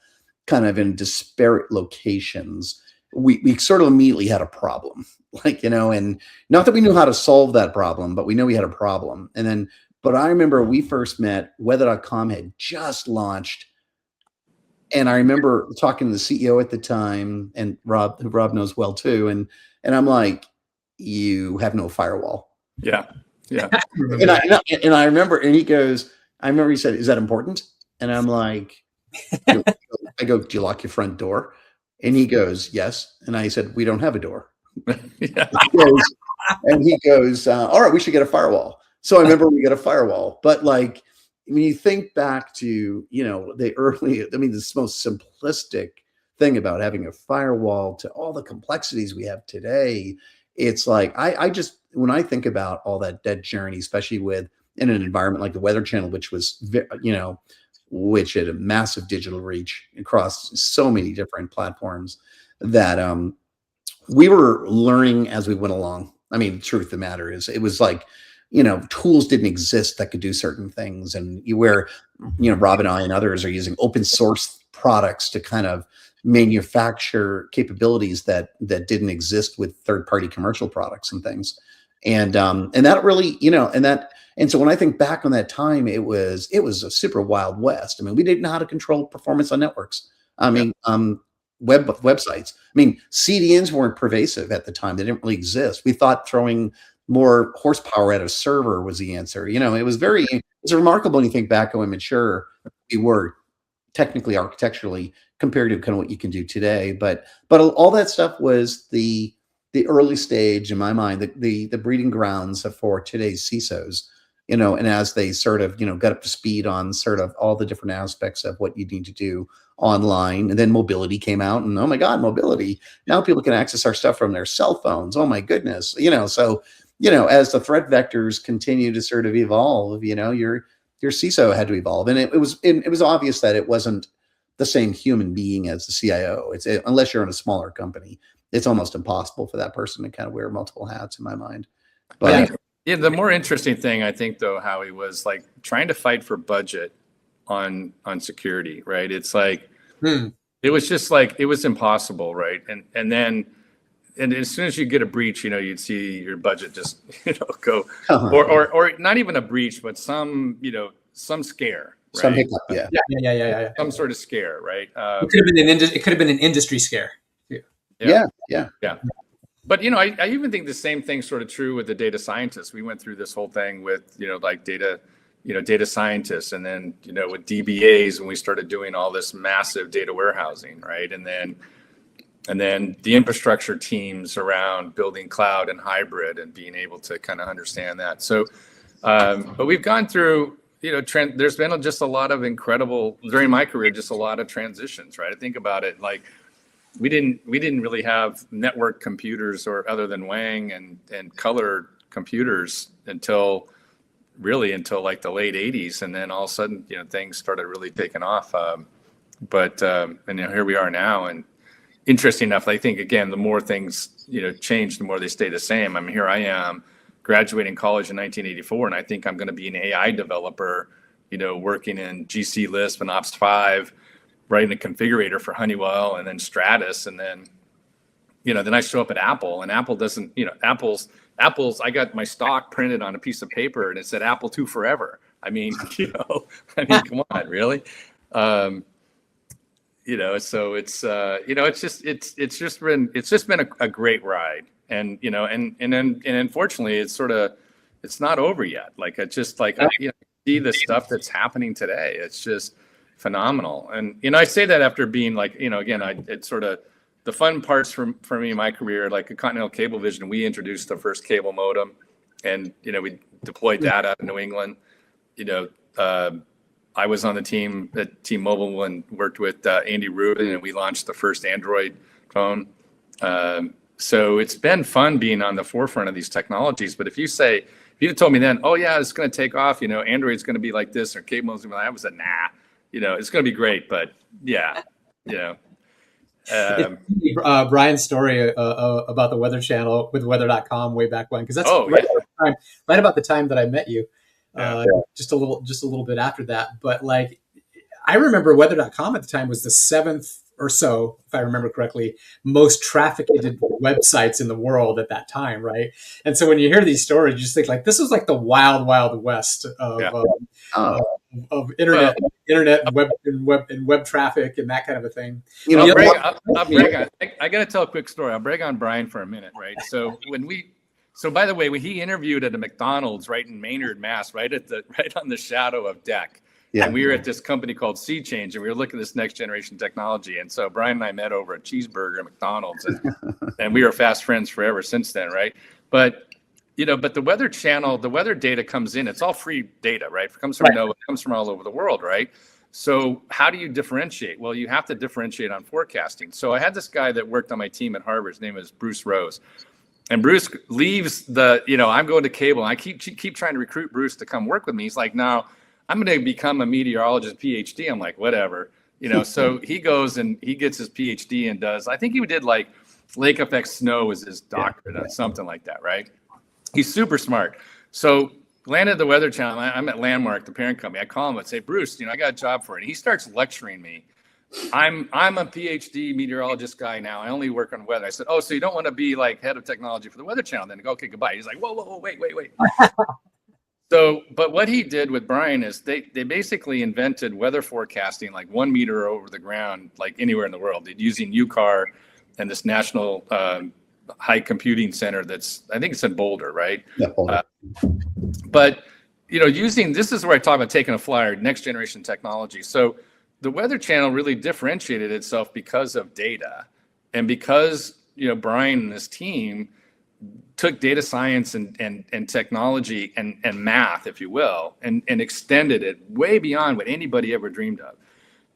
kind of in disparate locations, we sort of immediately had a problem. Like, and not that we knew how to solve that problem, but we know we had a problem. And then, but I remember we first met, weather.com had just launched. And I remember talking to the CEO at the time, and Rob, who Rob knows well too. And I'm like, you have no firewall. Yeah. Yeah. and I remember, and I remember he said, is that important? And I'm like, I go, do you lock your front door? And he goes, yes. And I said, we don't have a door. Yeah. He goes, all right, we should get a firewall. So I remember we got a firewall. But like, when you think back to, the early, I mean, this most simplistic thing about having a firewall to all the complexities we have today, it's like, I just, when I think about all that journey, especially in an environment like the Weather Channel, which was, which had a massive digital reach across so many different platforms, that we were learning as we went along. I mean, the truth of the matter is, it was like, tools didn't exist that could do certain things. And Rob and I and others are using open source products to kind of manufacture capabilities that didn't exist with third-party commercial products and things. And that really, and so when I think back on that time, it was a super wild west. I mean, we didn't know how to control performance on networks. I mean, websites. I mean, CDNs weren't pervasive at the time. They didn't really exist. We thought throwing more horsepower at a server was the answer. It's remarkable when you think back how immature we were technically, architecturally, compared to kind of what you can do today. But all that stuff was the early stage, in my mind, the breeding grounds for today's CISOs, and as they sort of, got up to speed on sort of all the different aspects of what you need to do online. And then mobility came out, and oh my God, mobility. Now people can access our stuff from their cell phones. Oh my goodness. So, as the threat vectors continue to sort of evolve, your CISO had to evolve. And it was obvious that it wasn't the same human being as the CIO. Unless you're in a smaller company, it's almost impossible for that person to kind of wear multiple hats, in my mind. But yeah, the more interesting thing, I think, though, Howie, was like trying to fight for budget on security, right? It's like, it was just like, it was impossible, right? And then as soon as you get a breach, you'd see your budget just, go, or not even a breach, but some scare, right? Some hiccup, yeah. Yeah. Some sort of scare, right? It could have been an industry scare. Yeah. But I even think the same thing's sort of true with the data scientists. We went through this whole thing with like data scientists, and then with DBAs when we started doing all this massive data warehousing, right? And then the infrastructure teams around building cloud and hybrid and being able to kind of understand that. So, but we've gone through, there's been just a lot of incredible, during my career, just a lot of transitions, right? I think about it like, we didn't really have network computers or other than Wang and color computers until like the late 80s, and then all of a sudden things started really taking off. And here we are now. And interesting enough, I think again, the more things change, the more they stay the same. I mean, here I am graduating college in 1984, and I think I'm going to be an AI developer, working in GC Lisp and Ops 5, writing a configurator for Honeywell and then Stratus, and then then I show up at Apple, and Apple doesn't, Apple's I got my stock printed on a piece of paper and it said Apple II forever. I mean, come on, really? So it's it's just been a great ride. And and unfortunately it's not over yet. Like it's just like see the stuff that's happening today. It's just phenomenal. And I say that after being like, again, it's sort of the fun parts for me in my career, like at Continental Cablevision, we introduced the first cable modem, and we deployed that out of New England. I was on the team at T-Mobile and worked with Andy Rubin, and we launched the first Android phone. So it's been fun being on the forefront of these technologies. But if you had told me then, oh yeah, it's going to take off, Android's going to be like this, or cable modems, I was nah, it's going to be great, but yeah, Brian's story about the Weather Channel with weather.com way back when, because that's right about the time that I met you, just a little bit after that. But like, I remember weather.com at the time was the 7th or so, if I remember correctly, most trafficked websites in the world at that time, right? And so when you hear these stories, you just think like this was like the wild, wild west of internet and web traffic and that kind of a thing. I got to tell a quick story. I'll brag on Brian for a minute, right? So by the way, when he interviewed at a McDonald's right in Maynard, Mass, right on the shadow of DEC. Yeah. And we were at this company called Sea Change, and we were looking at this next generation technology. And so Brian and I met over a cheeseburger at McDonald's, and we were fast friends forever since then, right? But the Weather Channel, the weather data comes in. It's all free data, right? It comes from NOAA, it comes from all over the world, right? So how do you differentiate? Well, you have to differentiate on forecasting. So I had this guy that worked on my team at Harvard. His name is Bruce Rose. And Bruce leaves I'm going to cable. And I keep trying to recruit Bruce to come work with me. He's like, no, I'm going to become a meteorologist PhD. I'm like, whatever, so he goes and he gets his PhD and I think he did like lake effect snow was his doctorate on something like that. Right. He's super smart. So landed the Weather Channel. I'm at Landmark, the parent company. I call him and say, Bruce, I got a job for it. And he starts lecturing me. I'm a PhD meteorologist guy now. I only work on weather. I said, oh, so you don't want to be like head of technology for the Weather Channel? Then I go, okay, goodbye. He's like, whoa, wait. So, but what he did with Brian is they basically invented weather forecasting like 1 meter over the ground, like anywhere in the world, using UCAR and this national high computing center I think it's in Boulder, right? Yeah, Boulder. But, this is where I talk about taking a flyer, next generation technology. So the Weather Channel really differentiated itself because of data, and because, Brian and his team took data science and technology and math, if you will, and extended it way beyond what anybody ever dreamed of.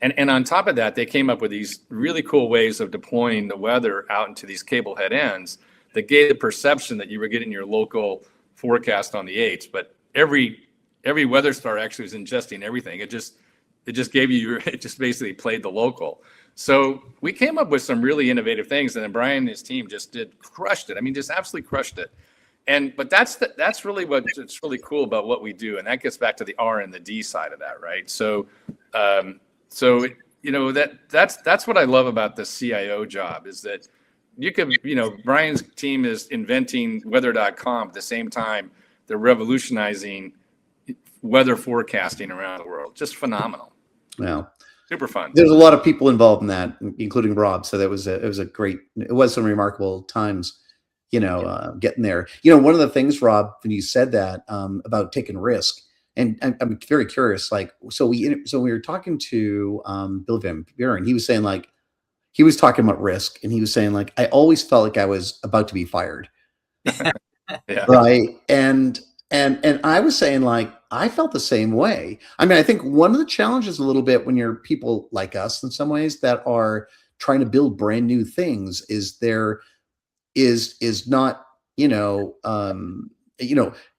And on top of that, they came up with these really cool ways of deploying the weather out into these cable head ends that gave the perception that you were getting your local forecast on the 8s. But every weather star actually was ingesting everything. It just basically played the local. So we came up with some really innovative things, and then Brian and his team just crushed it. I mean, just absolutely crushed it. But that's really what's really cool about what we do, and that gets back to the R and the D side of that, right? So that's what I love about the CIO job, is that you can, Brian's team is inventing weather.com at the same time they're revolutionizing weather forecasting around the world. Just phenomenal. Yeah. Super fun. There's a lot of people involved in that, including Rob. So it was some remarkable times, getting there. One of the things, Rob, when you said that about taking risk, and I'm very curious, like, so we were talking to Bill Van Buren. He was saying like, he was talking about risk, and he was saying like, I always felt like I was about to be fired. Yeah. Right. And I was saying like, I felt the same way. I mean, I think one of the challenges a little bit when you're people like us in some ways that are trying to build brand new things is not,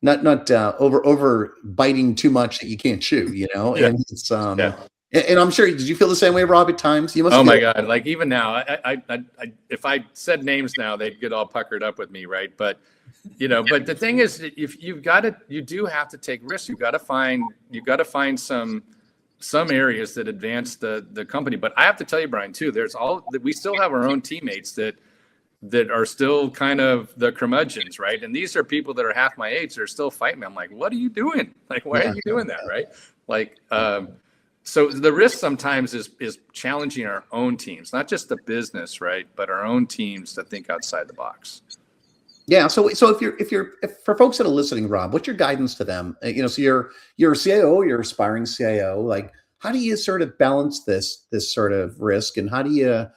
not over biting too much that you can't chew, Yeah. and it's Yeah. and I'm sure, did you feel the same way, Rob, at times? You must Oh feel. my God. Like even now, if I said names now, they'd get all puckered up with me. Right. But, but the thing is, if you do have to take risks. You've got to find some areas that advance the company. But I have to tell you, Brian, too, we still have our own teammates that are still kind of the curmudgeons, right? And these are people that are half my age. They're still fighting me. I'm like, what are you doing? Like, why are you doing that, right? Like, so the risk sometimes is challenging our own teams, not just the business, right, but our own teams to think outside the box. Yeah. So if for folks that are listening, Rob, what's your guidance to them? So you're a CIO, you're aspiring CIO. Like, how do you sort of balance this sort of risk, and how do you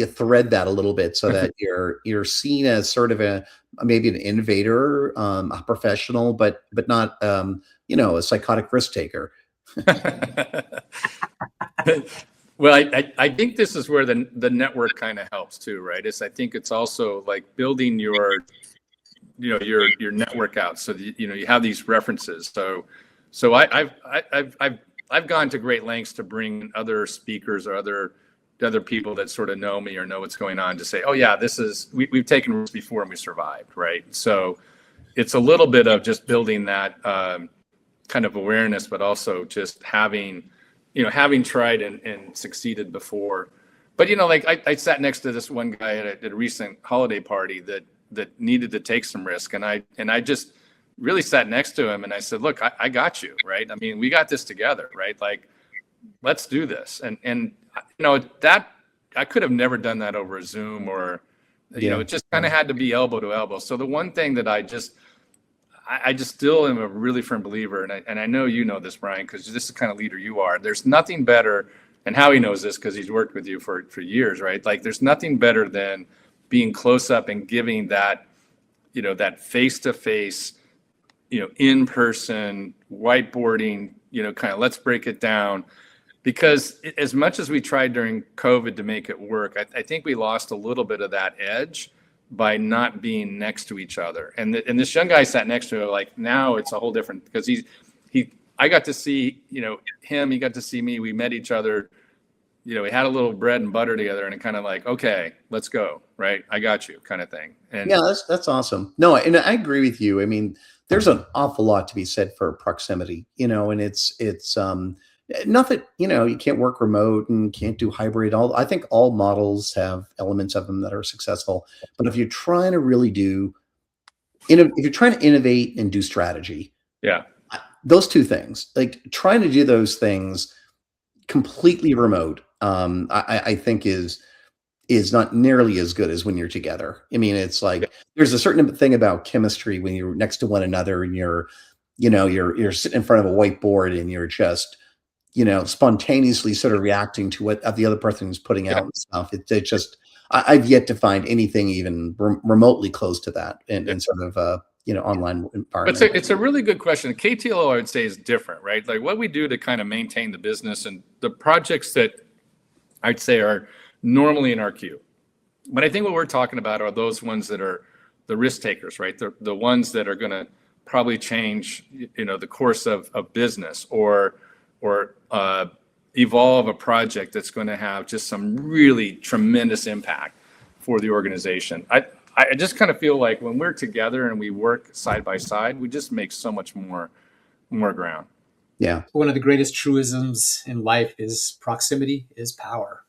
thread that a little bit so that you're seen as sort of maybe an innovator, a professional, but not a psychotic risk taker. Well, I think this is where the network kind of helps too, right? I think it's also like building your network out so that, you have these references. So I've gone to great lengths to bring other speakers or other people that sort of know me or know what's going on to say, oh yeah, we've taken risks before and we survived, right? So it's a little bit of just building that kind of awareness, but also just having tried and succeeded before. But like I sat next to this one guy at a recent holiday party that needed to take some risk, and I just really sat next to him and I said, look, I got you, right? I mean, we got this together, right? Like, let's do this. And that I could have never done that over a Zoom or it just kind of had to be elbow to elbow. So the one thing that I just still am a really firm believer, and I know you know this, Brian, because this is the kind of leader you are. There's nothing better, and Howie knows this because he's worked with you for years, right? Like, there's nothing better than being close up and giving that, that face-to-face, in person whiteboarding, kind of let's break it down. Because as much as we tried during COVID to make it work, I think we lost a little bit of that edge by not being next to each other. And this young guy sat next to him, like, now it's a whole different, because I got to see, him, he got to see me, we met each other, we had a little bread and butter together, and it kind of like, okay, let's go, right? I got you, kind of thing. And yeah, that's awesome. No, and I agree with you. I mean, there's an awful lot to be said for proximity, and it's not that, you can't work remote and can't do hybrid. I think all models have elements of them that are successful. But if you're trying to really if you're trying to innovate and do strategy, yeah, those two things, like trying to do those things completely remote, I think is not nearly as good as when you're together. I mean, it's like there's a certain thing about chemistry when you're next to one another and you're sitting in front of a whiteboard and you're just spontaneously sort of reacting to what the other person is putting out and stuff. It just, I've yet to find anything even remotely close to that in sort of, online environment. But it's a really good question. KTLO, I would say, is different, right? Like what we do to kind of maintain the business and the projects that I'd say are normally in our queue. But I think what we're talking about are those ones that are the risk takers, right? The ones that are going to probably change, the course of business or evolve a project that's going to have just some really tremendous impact for the organization. I just kind of feel like when we're together and we work side by side, we just make so much more ground. Yeah. One of the greatest truisms in life is proximity is power.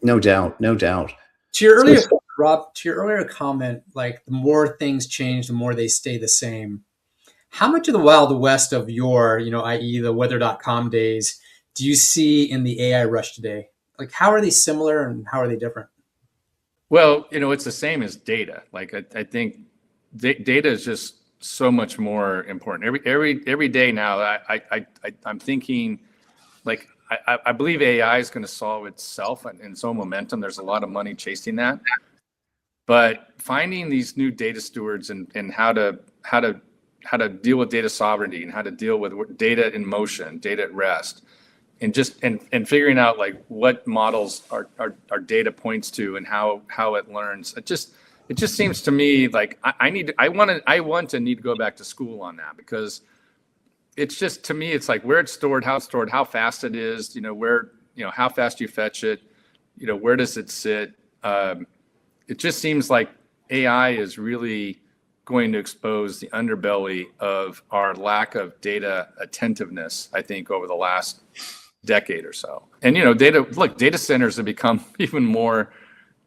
No doubt. No doubt. To your earlier, Rob, to your earlier comment, like the more things change, the more they stay the same. How much of the Wild West of your, i.e. the weather.com days, do you see in the AI rush today? Like, how are they similar and how are they different? Well, it's the same as data. Like, I think data is just so much more important. Every day now, I'm thinking, like, I believe AI is going to solve itself in its own momentum. There's a lot of money chasing that. But finding these new data stewards and how to deal with data sovereignty and how to deal with data in motion, data at rest, and figuring out like what models our data points to and how it learns. It just seems to me like I want to need to go back to school on that, because it's just, to me, it's like where it's stored, how fast it is, where, how fast you fetch it, where does it sit? It just seems like AI is really going to expose the underbelly of our lack of data attentiveness, I think, over the last decade or so. And, data centers have become even more,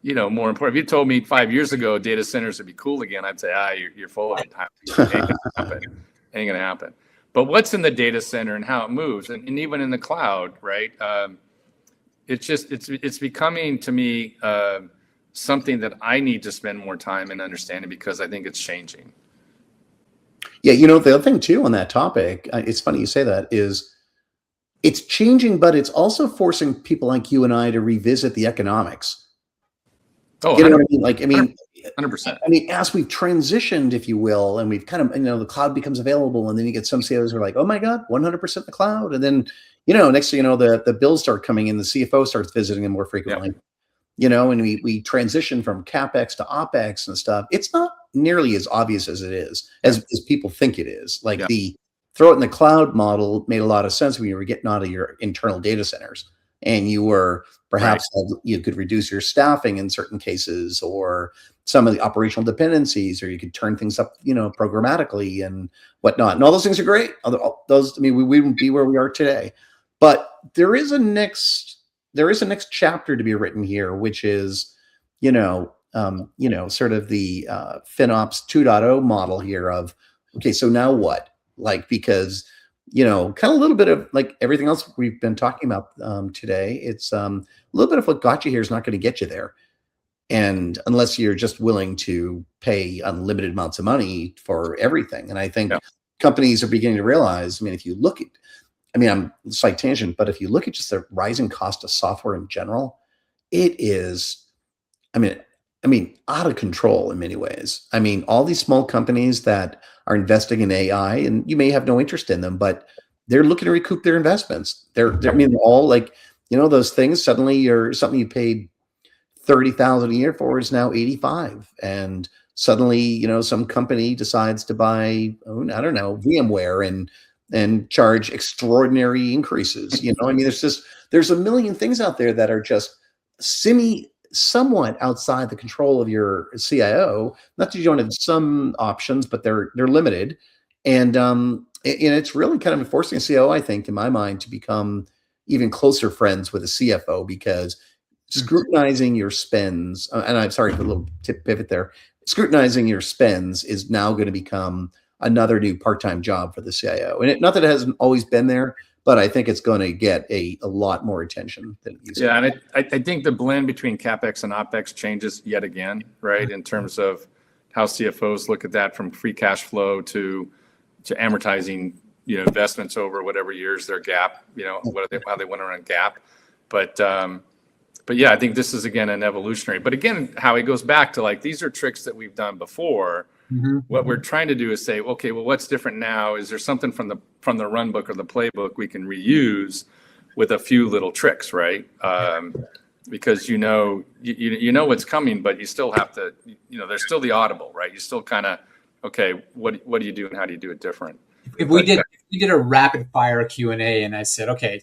more important. If you told me 5 years ago data centers would be cool again, I'd say, you're full of it. Ain't gonna happen. But what's in the data center and how it moves, and even in the cloud, right? It's becoming, to me, something that I need to spend more time in understanding, because I think it's changing. Yeah, the other thing too on that topic, it's funny you say that, is it's changing, but it's also forcing people like you and I to revisit the economics. Oh, you know what I mean? Like, 100%. As we've transitioned, if you will, and we've kind of, the cloud becomes available, and then you get some CIOs who are like, oh my God, 100% the cloud. And then, next thing you know, the bills start coming in, the CFO starts visiting them more frequently, and we transition from CapEx to OpEx and stuff. It's not nearly as obvious as it is, as people think it is. Like the throw it in the cloud model made a lot of sense when you were getting out of your internal data centers, and you were perhaps you could reduce your staffing in certain cases, or some of the operational dependencies, or you could turn things up, programmatically and whatnot. And all those things are great. We wouldn't be where we are today. But there is a next chapter to be written here, which is, sort of the FinOps 2.0 model here of, okay, so now what? Like, because, kind of a little bit of like everything else we've been talking about today, it's a little bit of what got you here is not going to get you there. And unless you're just willing to pay unlimited amounts of money for everything. And I think companies are beginning to realize, if you look at, I'm slight tangent, but if you look at just the rising cost of software in general, it is, out of control in many ways. All these small companies that are investing in AI, and you may have no interest in them, but they're looking to recoup their investments. They're all like, those things, suddenly something you paid $30,000 a year for is now $85,000. And suddenly, some company decides to buy, VMware and charge extraordinary increases. There's a million things out there that are just somewhat outside the control of your CIO. Not that you don't have some options, but they're limited. And it's really kind of forcing a CIO, I think, in my mind, to become even closer friends with a CFO, because scrutinizing your spends, and I'm sorry for a little pivot there, scrutinizing your spends is now going to become another new part-time job for the CIO. And not that it hasn't always been there, but I think it's going to get a lot more attention than it used to. Yeah, and I think the blend between CapEx and OpEx changes yet again, right? In terms of how CFOs look at that, from free cash flow to amortizing, investments over whatever years their gap, how they want to run gap. But yeah, I think this is, again, an evolutionary. But again, how it goes back to, like, these are tricks that we've done before. Mm-hmm. What we're trying to do is say, okay, well, what's different now? Is there something from the run book or the playbook we can reuse with a few little tricks, right? Because you know what's coming, but you still have to, there's still the audible, right? You still kind of, okay, what do you do and how do you do it different? If we did a rapid fire Q&A, and I said, okay,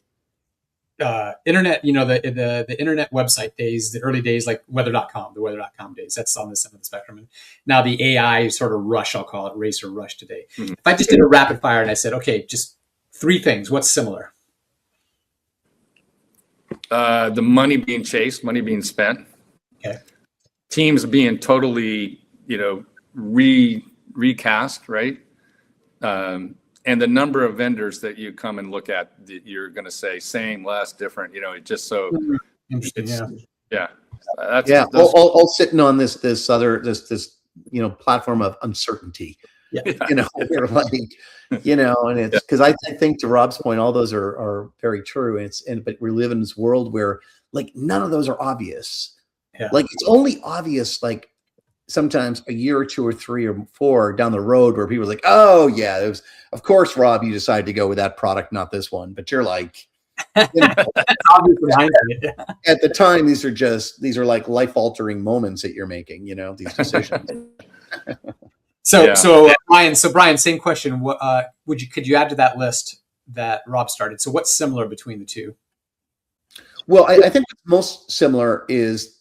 internet, the internet website days, the early days, like weather.com, the weather.com days, that's on this end of the spectrum. And now the AI sort of rush, I'll call it race or rush today. Mm-hmm. If I just did a rapid fire and I said, okay, just 3 things, what's similar? The money being chased, money being spent. Okay. Teams being totally, recast, right? And the number of vendors that you come and look at, that you're going to say same, less, different, just so interesting. All sitting on this platform of uncertainty. Yeah. We're like, and it's because I think, to Rob's point, all those are very true. But we live in this world where, like, none of those are obvious. Yeah. Like, it's only obvious, like, sometimes a year or 2 or 3 or 4 down the road, where people are like, oh yeah, it was, of course, Rob, you decided to go with that product, not this one. But you're like, You know, Obviously, hindsight. at the time, these are like life altering moments that you're making. You know, these decisions. So Brian, same question. What could you add to that list that Rob started? So what's similar between the two? Well, I think what's most similar is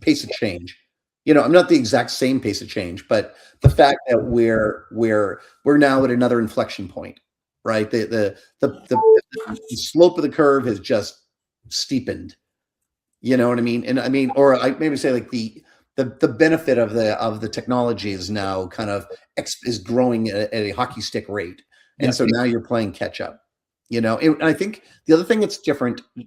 pace of change. You know, I'm not the exact same pace of change, but the fact that we're now at another inflection point, right? The slope of the curve has just steepened. You know what I mean? And I mean, or I maybe say like the benefit of the technology is now kind of is growing at a hockey stick rate, and so now you're playing catch up. You know, and I think the other thing that's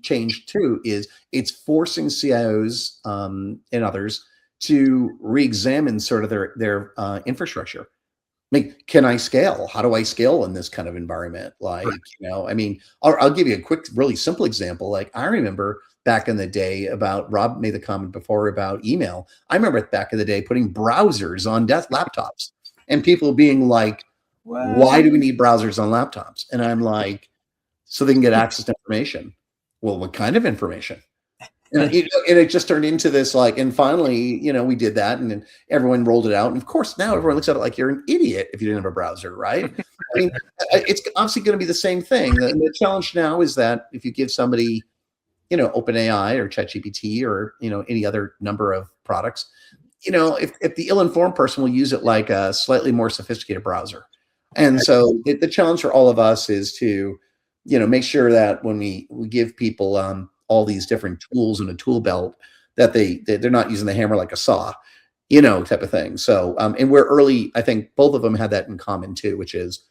changed too, is it's forcing CIOs and others to re-examine sort of their infrastructure. I mean, can I scale? How do I scale in this kind of environment? Like, you know, I mean, I'll give you a quick, really simple example. Like, I remember back in the day about, Rob made the comment before about email. I remember back in the day putting browsers on laptops and people being like, why do we need browsers on laptops? And I'm like, so they can get access to information. Well, what kind of information? And it just turned into this like, and finally, you know, we did that, and then everyone rolled it out. And of course, now everyone looks at it like you're an idiot if you didn't have a browser, right? I mean, it's obviously going to be the same thing. The challenge now is that if you give somebody, you know, OpenAI or ChatGPT or, you know, any other number of products, you know, if the ill-informed person will use it like a slightly more sophisticated browser. And so the challenge for all of us is to, you know, make sure that when we give people all these different tools in a tool belt, that they're not using the hammer like a saw, you know, type of thing. So, and we're early. I think both of them had that in common too, which is,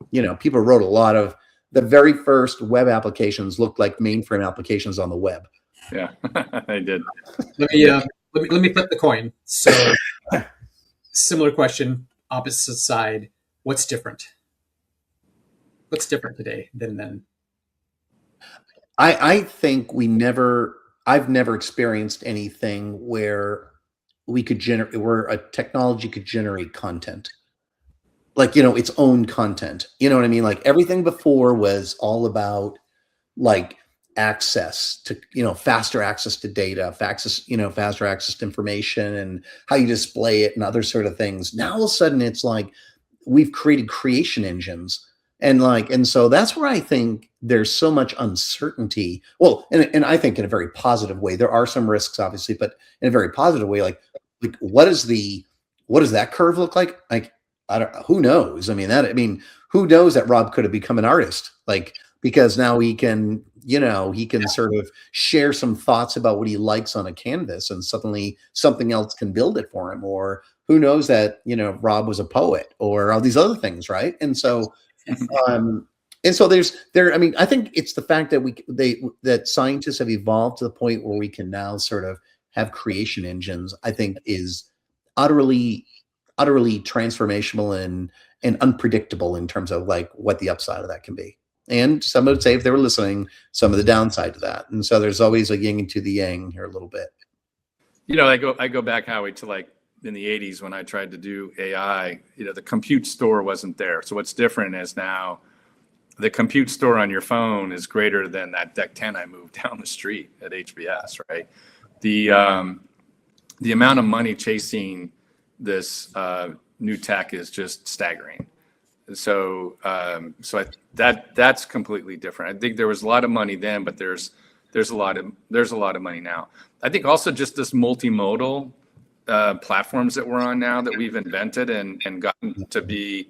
you know, people wrote a lot of the very first web applications looked like mainframe applications on the web. Yeah, I did. Let me flip the coin. So, similar question, opposite side. What's different? What's different today than then? I think I've never experienced anything where where a technology could generate content. Like, you know, its own content. You know what I mean? Like, everything before was all about like access to, you know, faster access to data, faster access to information and how you display it and other sort of things. Now all of a sudden it's like we've created creation engines. And so that's where I think there's so much uncertainty. Well, and I think in a very positive way. There are some risks, obviously, but in a very positive way, like what does that curve look like? Like, who knows? I mean, who knows that Rob could have become an artist? Like, because now he can sort of share some thoughts about what he likes on a canvas, and suddenly something else can build it for him. Or who knows that, you know, Rob was a poet or all these other things, right? And so I mean, I think it's the fact that that scientists have evolved to the point where we can now sort of have creation engines, I think is utterly transformational and unpredictable in terms of like what the upside of that can be. And some would say, if they were listening, some of the downside to that. And so there's always a yin to the yang here a little bit. You know, I go back, Howie, to like in the 80s when I tried to do AI, you know, the compute store wasn't there. So what's different is now the compute store on your phone is greater than that Deck 10 I moved down the street at HBS, right? The amount of money chasing this new tech is just staggering. So that's completely different. I think there was a lot of money then, but there's a lot of money now. I think also just this multimodal platforms that we're on now that we've invented and gotten to be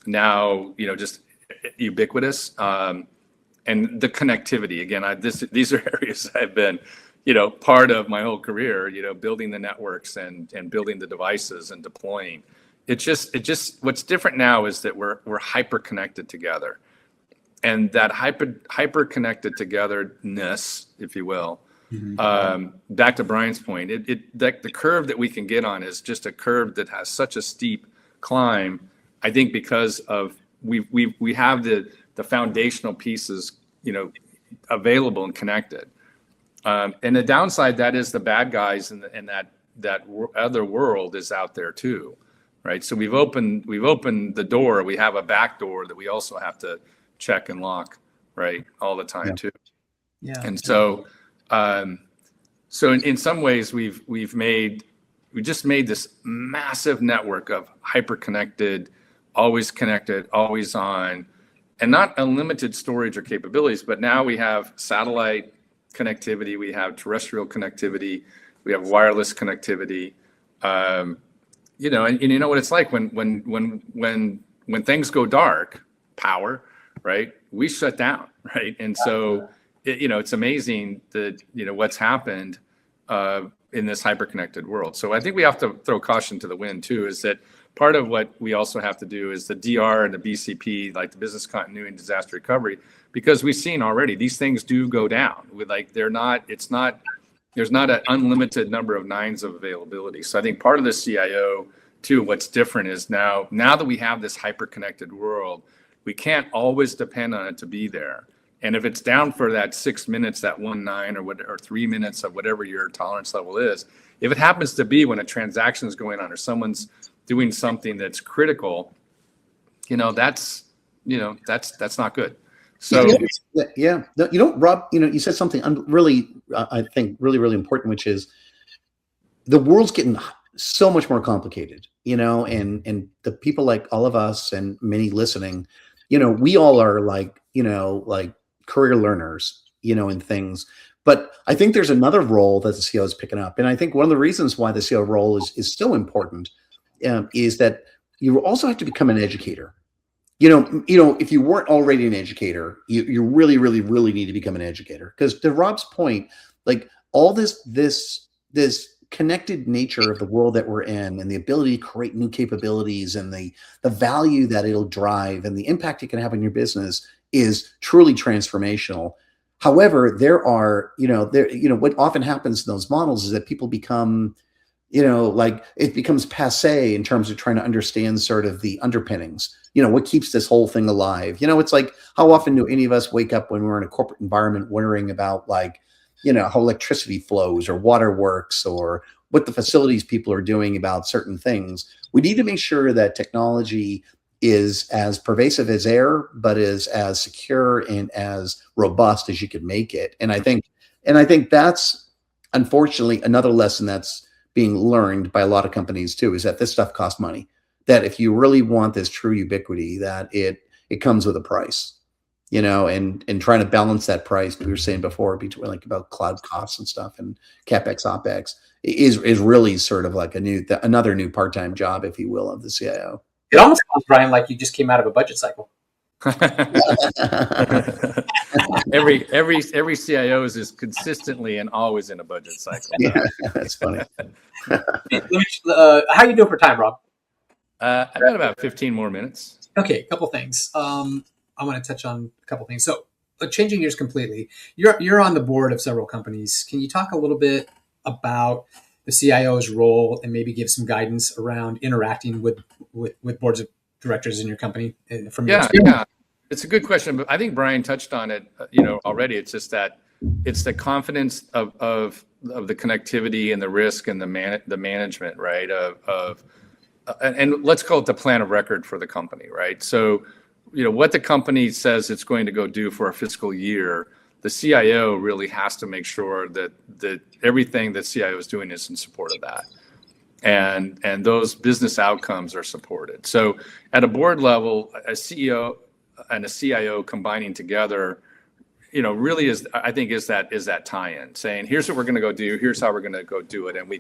now, you know, just ubiquitous, and the connectivity. Again, these are areas I've been, you know, part of my whole career, you know, building the networks and building the devices and deploying. It just what's different now is that we're hyper connected together, and that hyper connected togetherness, if you will. Back to Brian's point, the curve that we can get on is just a curve that has such a steep climb. I think because of we have the foundational pieces, you know, available and connected. And the downside, that is the bad guys and that other world is out there too, right? So we've opened the door. We have a back door that we also have to check and lock, right, all the time too. Yeah. And so, so in some ways, we just made this massive network of hyper connected, always on, and not unlimited storage or capabilities, but now we have satellite connectivity, we have terrestrial connectivity, we have wireless connectivity. You know, and you know what it's like when things go dark, power, right? We shut down, right? And so, you know, it's amazing that, you know, what's happened in this hyper-connected world. So I think we have to throw caution to the wind too, is that part of what we also have to do is the DR and the BCP, like the business continuity and disaster recovery, because we've seen already these things do go down. With like there's not an unlimited number of nines of availability. So I think part of the CIO too, what's different is now that we have this hyper-connected world, we can't always depend on it to be there. And if it's down for that 6 minutes, that 1 9 or 3 minutes of whatever your tolerance level is, if it happens to be when a transaction is going on or someone's doing something that's critical, you know, that's not good. So yeah, you know, Rob, you know, you said something really, I think really important, which is the world's getting so much more complicated, you know, and the people like all of us and many listening, you know, we all are like, you know, like career learners, you know, in things. But I think there's another role that the CIO is picking up. And I think one of the reasons why the CIO role is so important is that you also have to become an educator. You know, if you weren't already an educator, you really need to become an educator. Because to Rob's point, like all this connected nature of the world that we're in and the ability to create new capabilities and the value that it'll drive and the impact it can have on your business is truly transformational. However, what often happens in those models is that people become, you know, like it becomes passé in terms of trying to understand sort of the underpinnings, you know, what keeps this whole thing alive. You know, it's like, how often do any of us wake up when we're in a corporate environment wondering about, like, you know, how electricity flows or water works or what the facilities people are doing about certain things? We need to make sure that technology is as pervasive as air, but is as secure and as robust as you can make it. And I think that's unfortunately another lesson that's being learned by a lot of companies too, is that this stuff costs money. That if you really want this true ubiquity, that it comes with a price, you know, and trying to balance that price, we were saying before, between like about cloud costs and stuff and CapEx, OpEx is really sort of like another new part-time job, if you will, of the CIO. It almost sounds, Brian, like you just came out of a budget cycle. every CIO is consistently and always in a budget cycle. Yeah, that's funny. How you doing for time, Rob? I've got about 15 more minutes. Okay, a couple things. I want to touch on a couple things. So, changing gears completely, you're on the board of several companies. Can you talk a little bit about the CIO's role and maybe give some guidance around interacting with boards of directors in your company? From your experience? Yeah, it's a good question, but I think Brian touched on it, you know, already. It's just that it's the confidence of the connectivity and the risk and the management, right? And let's call it the plan of record for the company, right? So, you know, what the company says it's going to go do for a fiscal year, the CIO really has to make sure that everything that CIO is doing is in support of that. And those business outcomes are supported. So at a board level, a CEO and a CIO combining together, you know, really is that tie-in, saying, here's what we're going to go do, here's how we're going to go do it, and we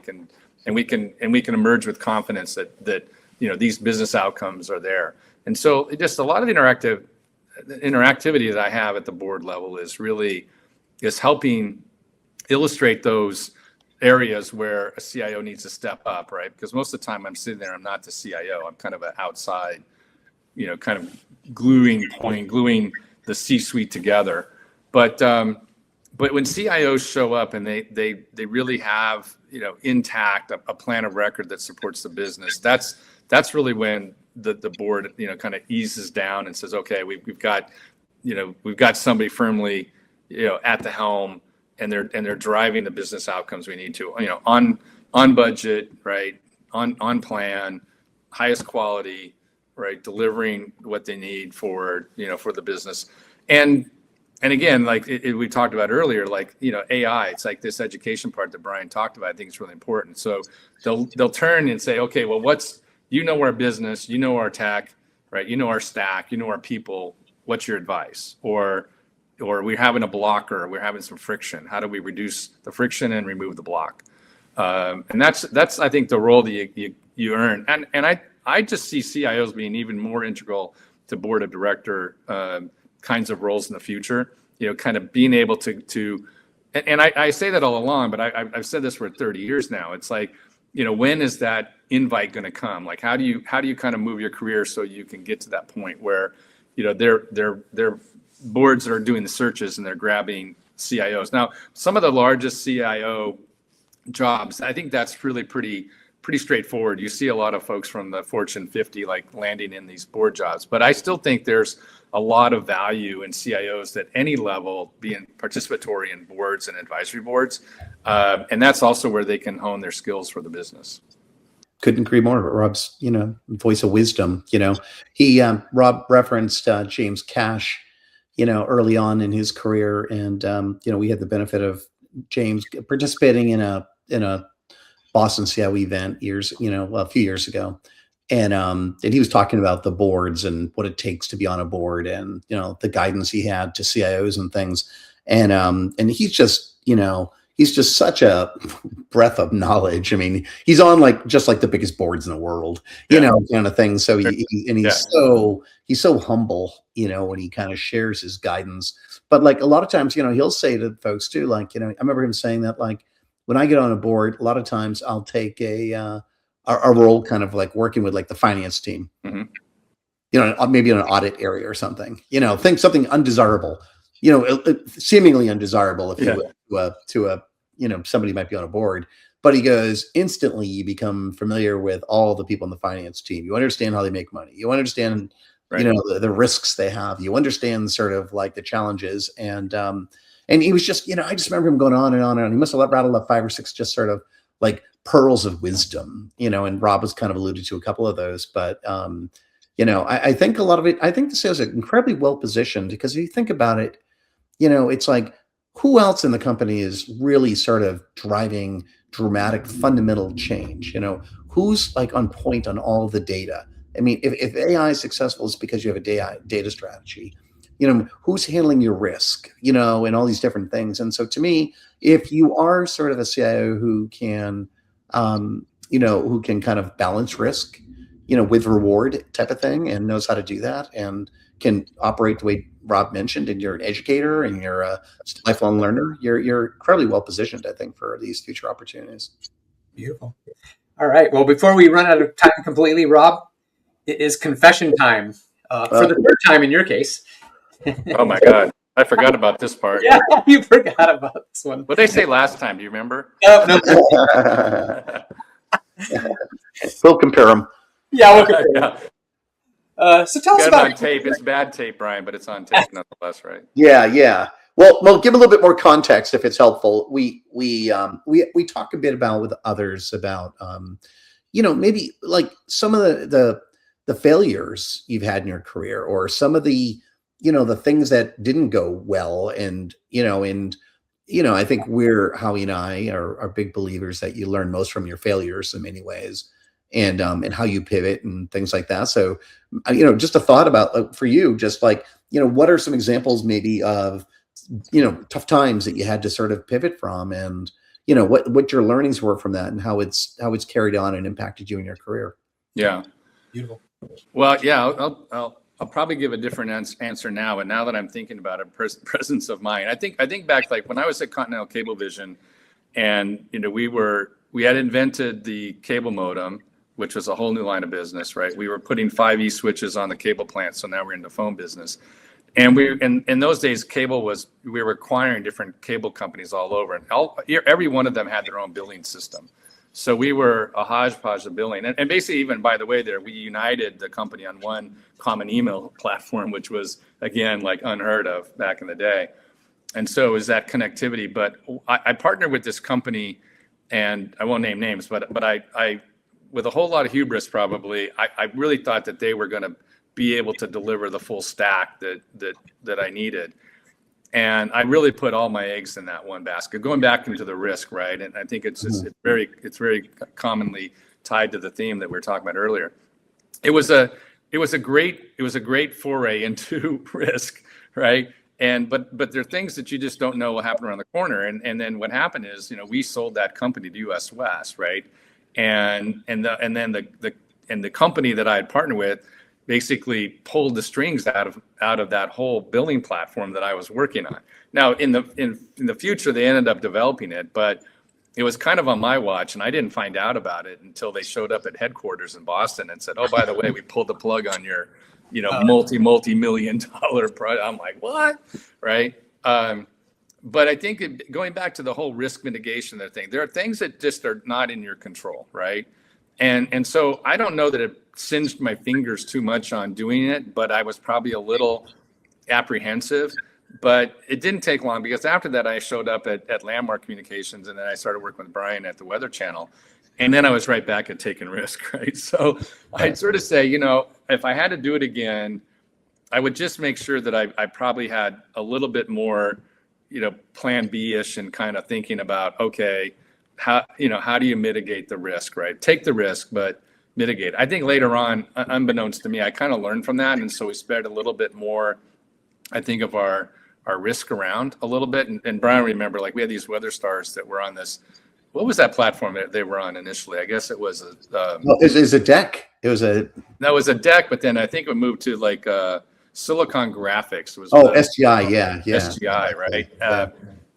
can emerge with confidence that you know, these business outcomes are there. And so just a lot of interactivity that I have at the board level is helping illustrate those areas where a CIO needs to step up, right? Because most of the time I'm sitting there, I'm not the CIO. I'm kind of an outside, you know, kind of gluing the C-suite together. But when CIOs show up and they really have, you know, intact a plan of record that supports the business, that's really when the board, you know, kind of eases down and says, okay, we've got somebody firmly, you know, at the helm, and they're driving the business outcomes we need to, you know, on budget, right, on plan, highest quality, right, delivering what they need for, you know, for the business. And and again, like we talked about earlier, like, AI, it's like this education part that Brian talked about. I think it's really important. So they'll turn and say, okay, well, our business, our tech, right? Our stack, our people. What's your advice? Or we're having a blocker, we're having some friction. How do we reduce the friction and remove the block? And that's I think the role that you earn. And I just see CIOs being even more integral to board of director kinds of roles in the future. Kind of being able to and I say that all along, but I've said this for 30 years now. It's like, when is that invite going to come? Like, how do you kind of move your career so you can get to that point where, their boards are doing the searches and they're grabbing CIOs. Now, some of the largest CIO jobs, I think that's really pretty straightforward. You see a lot of folks from the Fortune 50 like landing in these board jobs, but I still think there's a lot of value in CIOs at any level being participatory in boards and advisory boards, and that's also where they can hone their skills for the business. Couldn't agree more. Rob's, voice of wisdom. He Rob referenced James Cash, early on in his career, and we had the benefit of James participating in a Boston CIO event a few years ago, and he was talking about the boards and what it takes to be on a board, and the guidance he had to CIOs and things, and he's just he's just such a breath of knowledge. I mean, he's on just the biggest boards in the world, kind of thing. So he's so humble, when he kind of shares his guidance. But a lot of times, he'll say to folks too, I remember him saying that, when I get on a board, a lot of times I'll take a role kind of working with the finance team, maybe in an audit area or something, think something undesirable, seemingly undesirable, if you will, to a somebody might be on a board, but he goes, instantly you become familiar with all the people on the finance team. You understand how they make money. You understand, the risks they have. You understand sort of the challenges. And he was just, I just remember him going on and on and on. He must have rattled up 5 or 6 just sort of pearls of wisdom, and Rob was kind of alluded to a couple of those, but I think a lot of it, I think the sales are incredibly well positioned, because if you think about it, it's who else in the company is really sort of driving dramatic fundamental change? Who's on point on all the data? I mean, if AI is successful, it's because you have a data strategy. Who's handling your risk, and all these different things. And so to me, if you are sort of a CIO who can, who can kind of balance risk, with reward type of thing, and knows how to do that, and can operate the way Rob mentioned, and you're an educator and you're a lifelong learner, you're incredibly well positioned, I think, for these future opportunities. Beautiful. All right. Well, before we run out of time completely, Rob, it is confession time for the third time in your case. Oh my God. I forgot about this part. Yeah, you forgot about this one. What did they say last time? Do you remember? No. We'll compare them. Yeah, we'll compare them. So tell us about on tape. It's bad tape, Brian, but it's on tape nonetheless, right? Yeah. Well, give a little bit more context if it's helpful. We talk a bit about with others about maybe some of the failures you've had in your career, or some of the the things that didn't go well, and I think Howie and I are big believers that you learn most from your failures in many ways, and how you pivot and things like that. So, just a thought about for you, just what are some examples maybe of, tough times that you had to sort of pivot from, and, what your learnings were from that, and how it's carried on and impacted you in your career. Yeah. Beautiful. Well, yeah, I'll probably give a different answer now. And now that I'm thinking about it, presence of mind, I think back when I was at Continental Cablevision, and we had invented the cable modem, which was a whole new line of business, right? We were putting 5E switches on the cable plant, so now we're in the phone business. And in those days, we were acquiring different cable companies all over, and every one of them had their own billing system. So we were a hodgepodge of billing. And basically, even by the way, we united the company on one common email platform, which was, again, unheard of back in the day. And so it was that connectivity. But I partnered with this company, and I won't name names, but I with a whole lot of hubris, probably, I really thought that they were going to be able to deliver the full stack that I needed. And I really put all my eggs in that one basket, going back into the risk, right? And I think it's very commonly tied to the theme that we were talking about earlier. It was a great foray into risk, right? But there are things that you just don't know will happen around the corner. And then what happened is, we sold that company to US West, right? And then the company that I had partnered with basically pulled the strings out of that whole billing platform that I was working on. Now in the future they ended up developing it, but it was kind of on my watch, and I didn't find out about it until they showed up at headquarters in Boston and said, "Oh, by the way, we pulled the plug on your, multi-million-dollar project." I'm like, "What?" Right? But I think going back to the whole risk mitigation thing, there are things that just are not in your control, right? And so I don't know that it singed my fingers too much on doing it, but I was probably a little apprehensive. But it didn't take long, because after that I showed up at Landmark Communications, and then I started working with Brian at the Weather Channel, and then I was right back at taking risk, right? So I'd sort of say, if I had to do it again, I would just make sure that I probably had a little bit more, plan B-ish, and kind of thinking about, okay, how do you mitigate the risk, right? Take the risk, but mitigate. I think later on, unbeknownst to me, I kind of learned from that. And so we spread a little bit more, I think, of our risk around a little bit. And Brian, remember, like, we had these weather stars that were on this, what was that platform that they were on initially? I guess it was it's a deck. That was a deck, but then I think it moved to like Silicon Graphics. Was SGI, yeah. SGI, right? Yeah.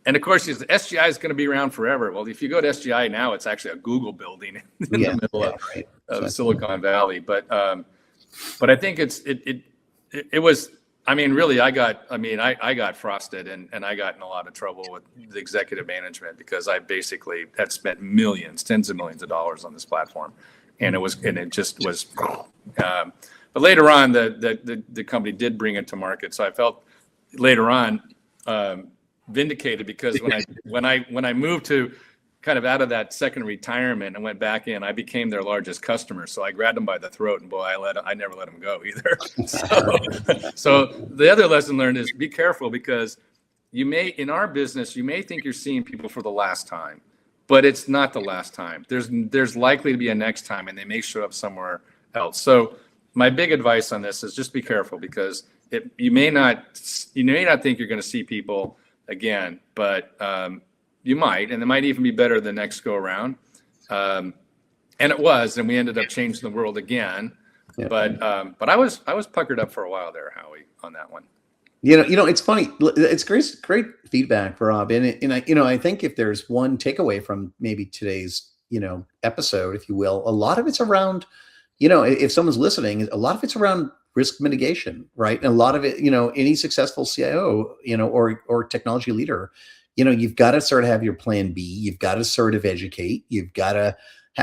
And of course, SGI is going to be around forever. Well, if you go to SGI now, it's actually a Google building in the middle of Silicon Valley. But I think it was. I mean, really, I got frosted, and I got in a lot of trouble with the executive management, because I basically had spent tens of millions of dollars on this platform, and it just was. But later on, the company did bring it to market, so I felt later on vindicated, because when I moved to kind of out of that second retirement and went back in, I became their largest customer. So I grabbed them by the throat, and boy, I never let them go either. So the other lesson learned is be careful, because in our business, you may think you're seeing people for the last time, but it's not the last time. There's likely to be a next time, and they may show up somewhere else. So my big advice on this is just be careful, because you may not think you're going to see people again, but you might, and it might even be better the next go around. And it was, and we ended up changing the world again. Yeah. But I was puckered up for a while there, Howie, on that one. It's funny. It's great feedback, Rob. And I think if there's one takeaway from maybe today's, episode, if you will, a lot of it's around, if someone's listening, a lot of it's around risk mitigation, right? And a lot of it, any successful CIO, or technology leader, you've got to sort of have your plan B. You've got to sort of educate. You've got to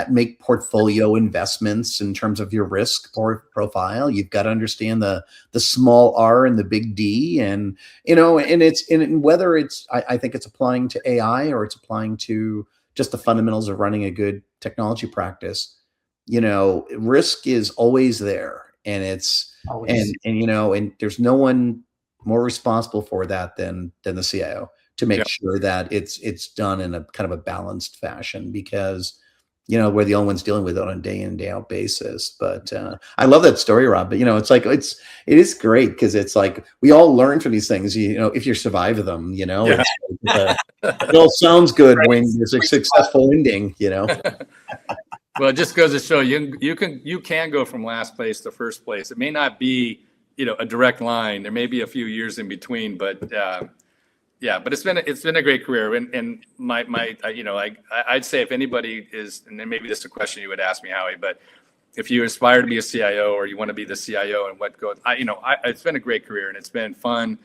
make portfolio investments in terms of your risk profile. You've got to understand the small R and the big D, and whether it's I think it's applying to AI, or it's applying to just the fundamentals of running a good technology practice. Risk is always there, and it's always. And there's no one more responsible for that than the CIO, to make sure that it's done in a kind of a balanced fashion, because we're the only ones dealing with it on a day in, day out basis. But I love that story, Rob. But it is great, because it's like we all learn from these things. If you survive them, it all sounds good when there's a successful ending. Well, it just goes to show you can go from last place to first place. It may not be a direct line. There may be a few years in between, but but it's been a great career. And I'd say if anybody is, and then maybe this is a question you would ask me, Howie, but if you aspire to be a CIO, or you want to be the CIO, and what goes, it's been a great career, and it's been fun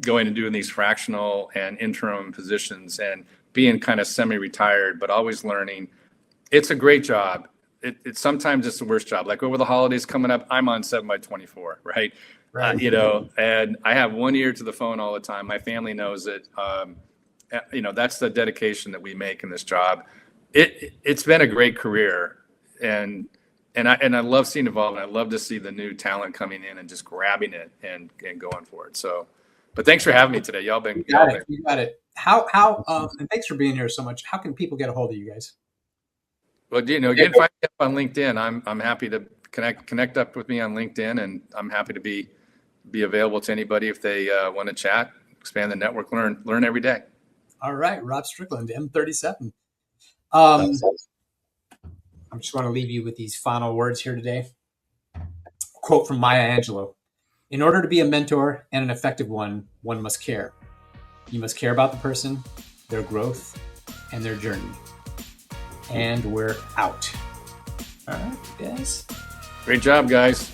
going and doing these fractional and interim positions, and being kind of semi-retired, but always learning. It's a great job. It's sometimes it's the worst job. Like over the holidays coming up, I'm on 7x24, right? Right. And I have one ear to the phone all the time. My family knows it. That's the dedication that we make in this job. It's been a great career, and I love seeing involvement. I love to see the new talent coming in and just grabbing it and going for it. So But thanks for having me today. Y'all been You got it. How and thanks for being here so much. How can people get a hold of you guys? Well, you can find me up on LinkedIn. I'm happy to connect up with me on LinkedIn, and I'm happy to be available to anybody if they want to chat, expand the network, learn every day. All right, Rob Strickland, M37. I just want to leave you with these final words here today. Quote from Maya Angelou: "In order to be a mentor and an effective one must care. You must care about the person, their growth, and their journey." And we're out. All right, guys. Great job, guys.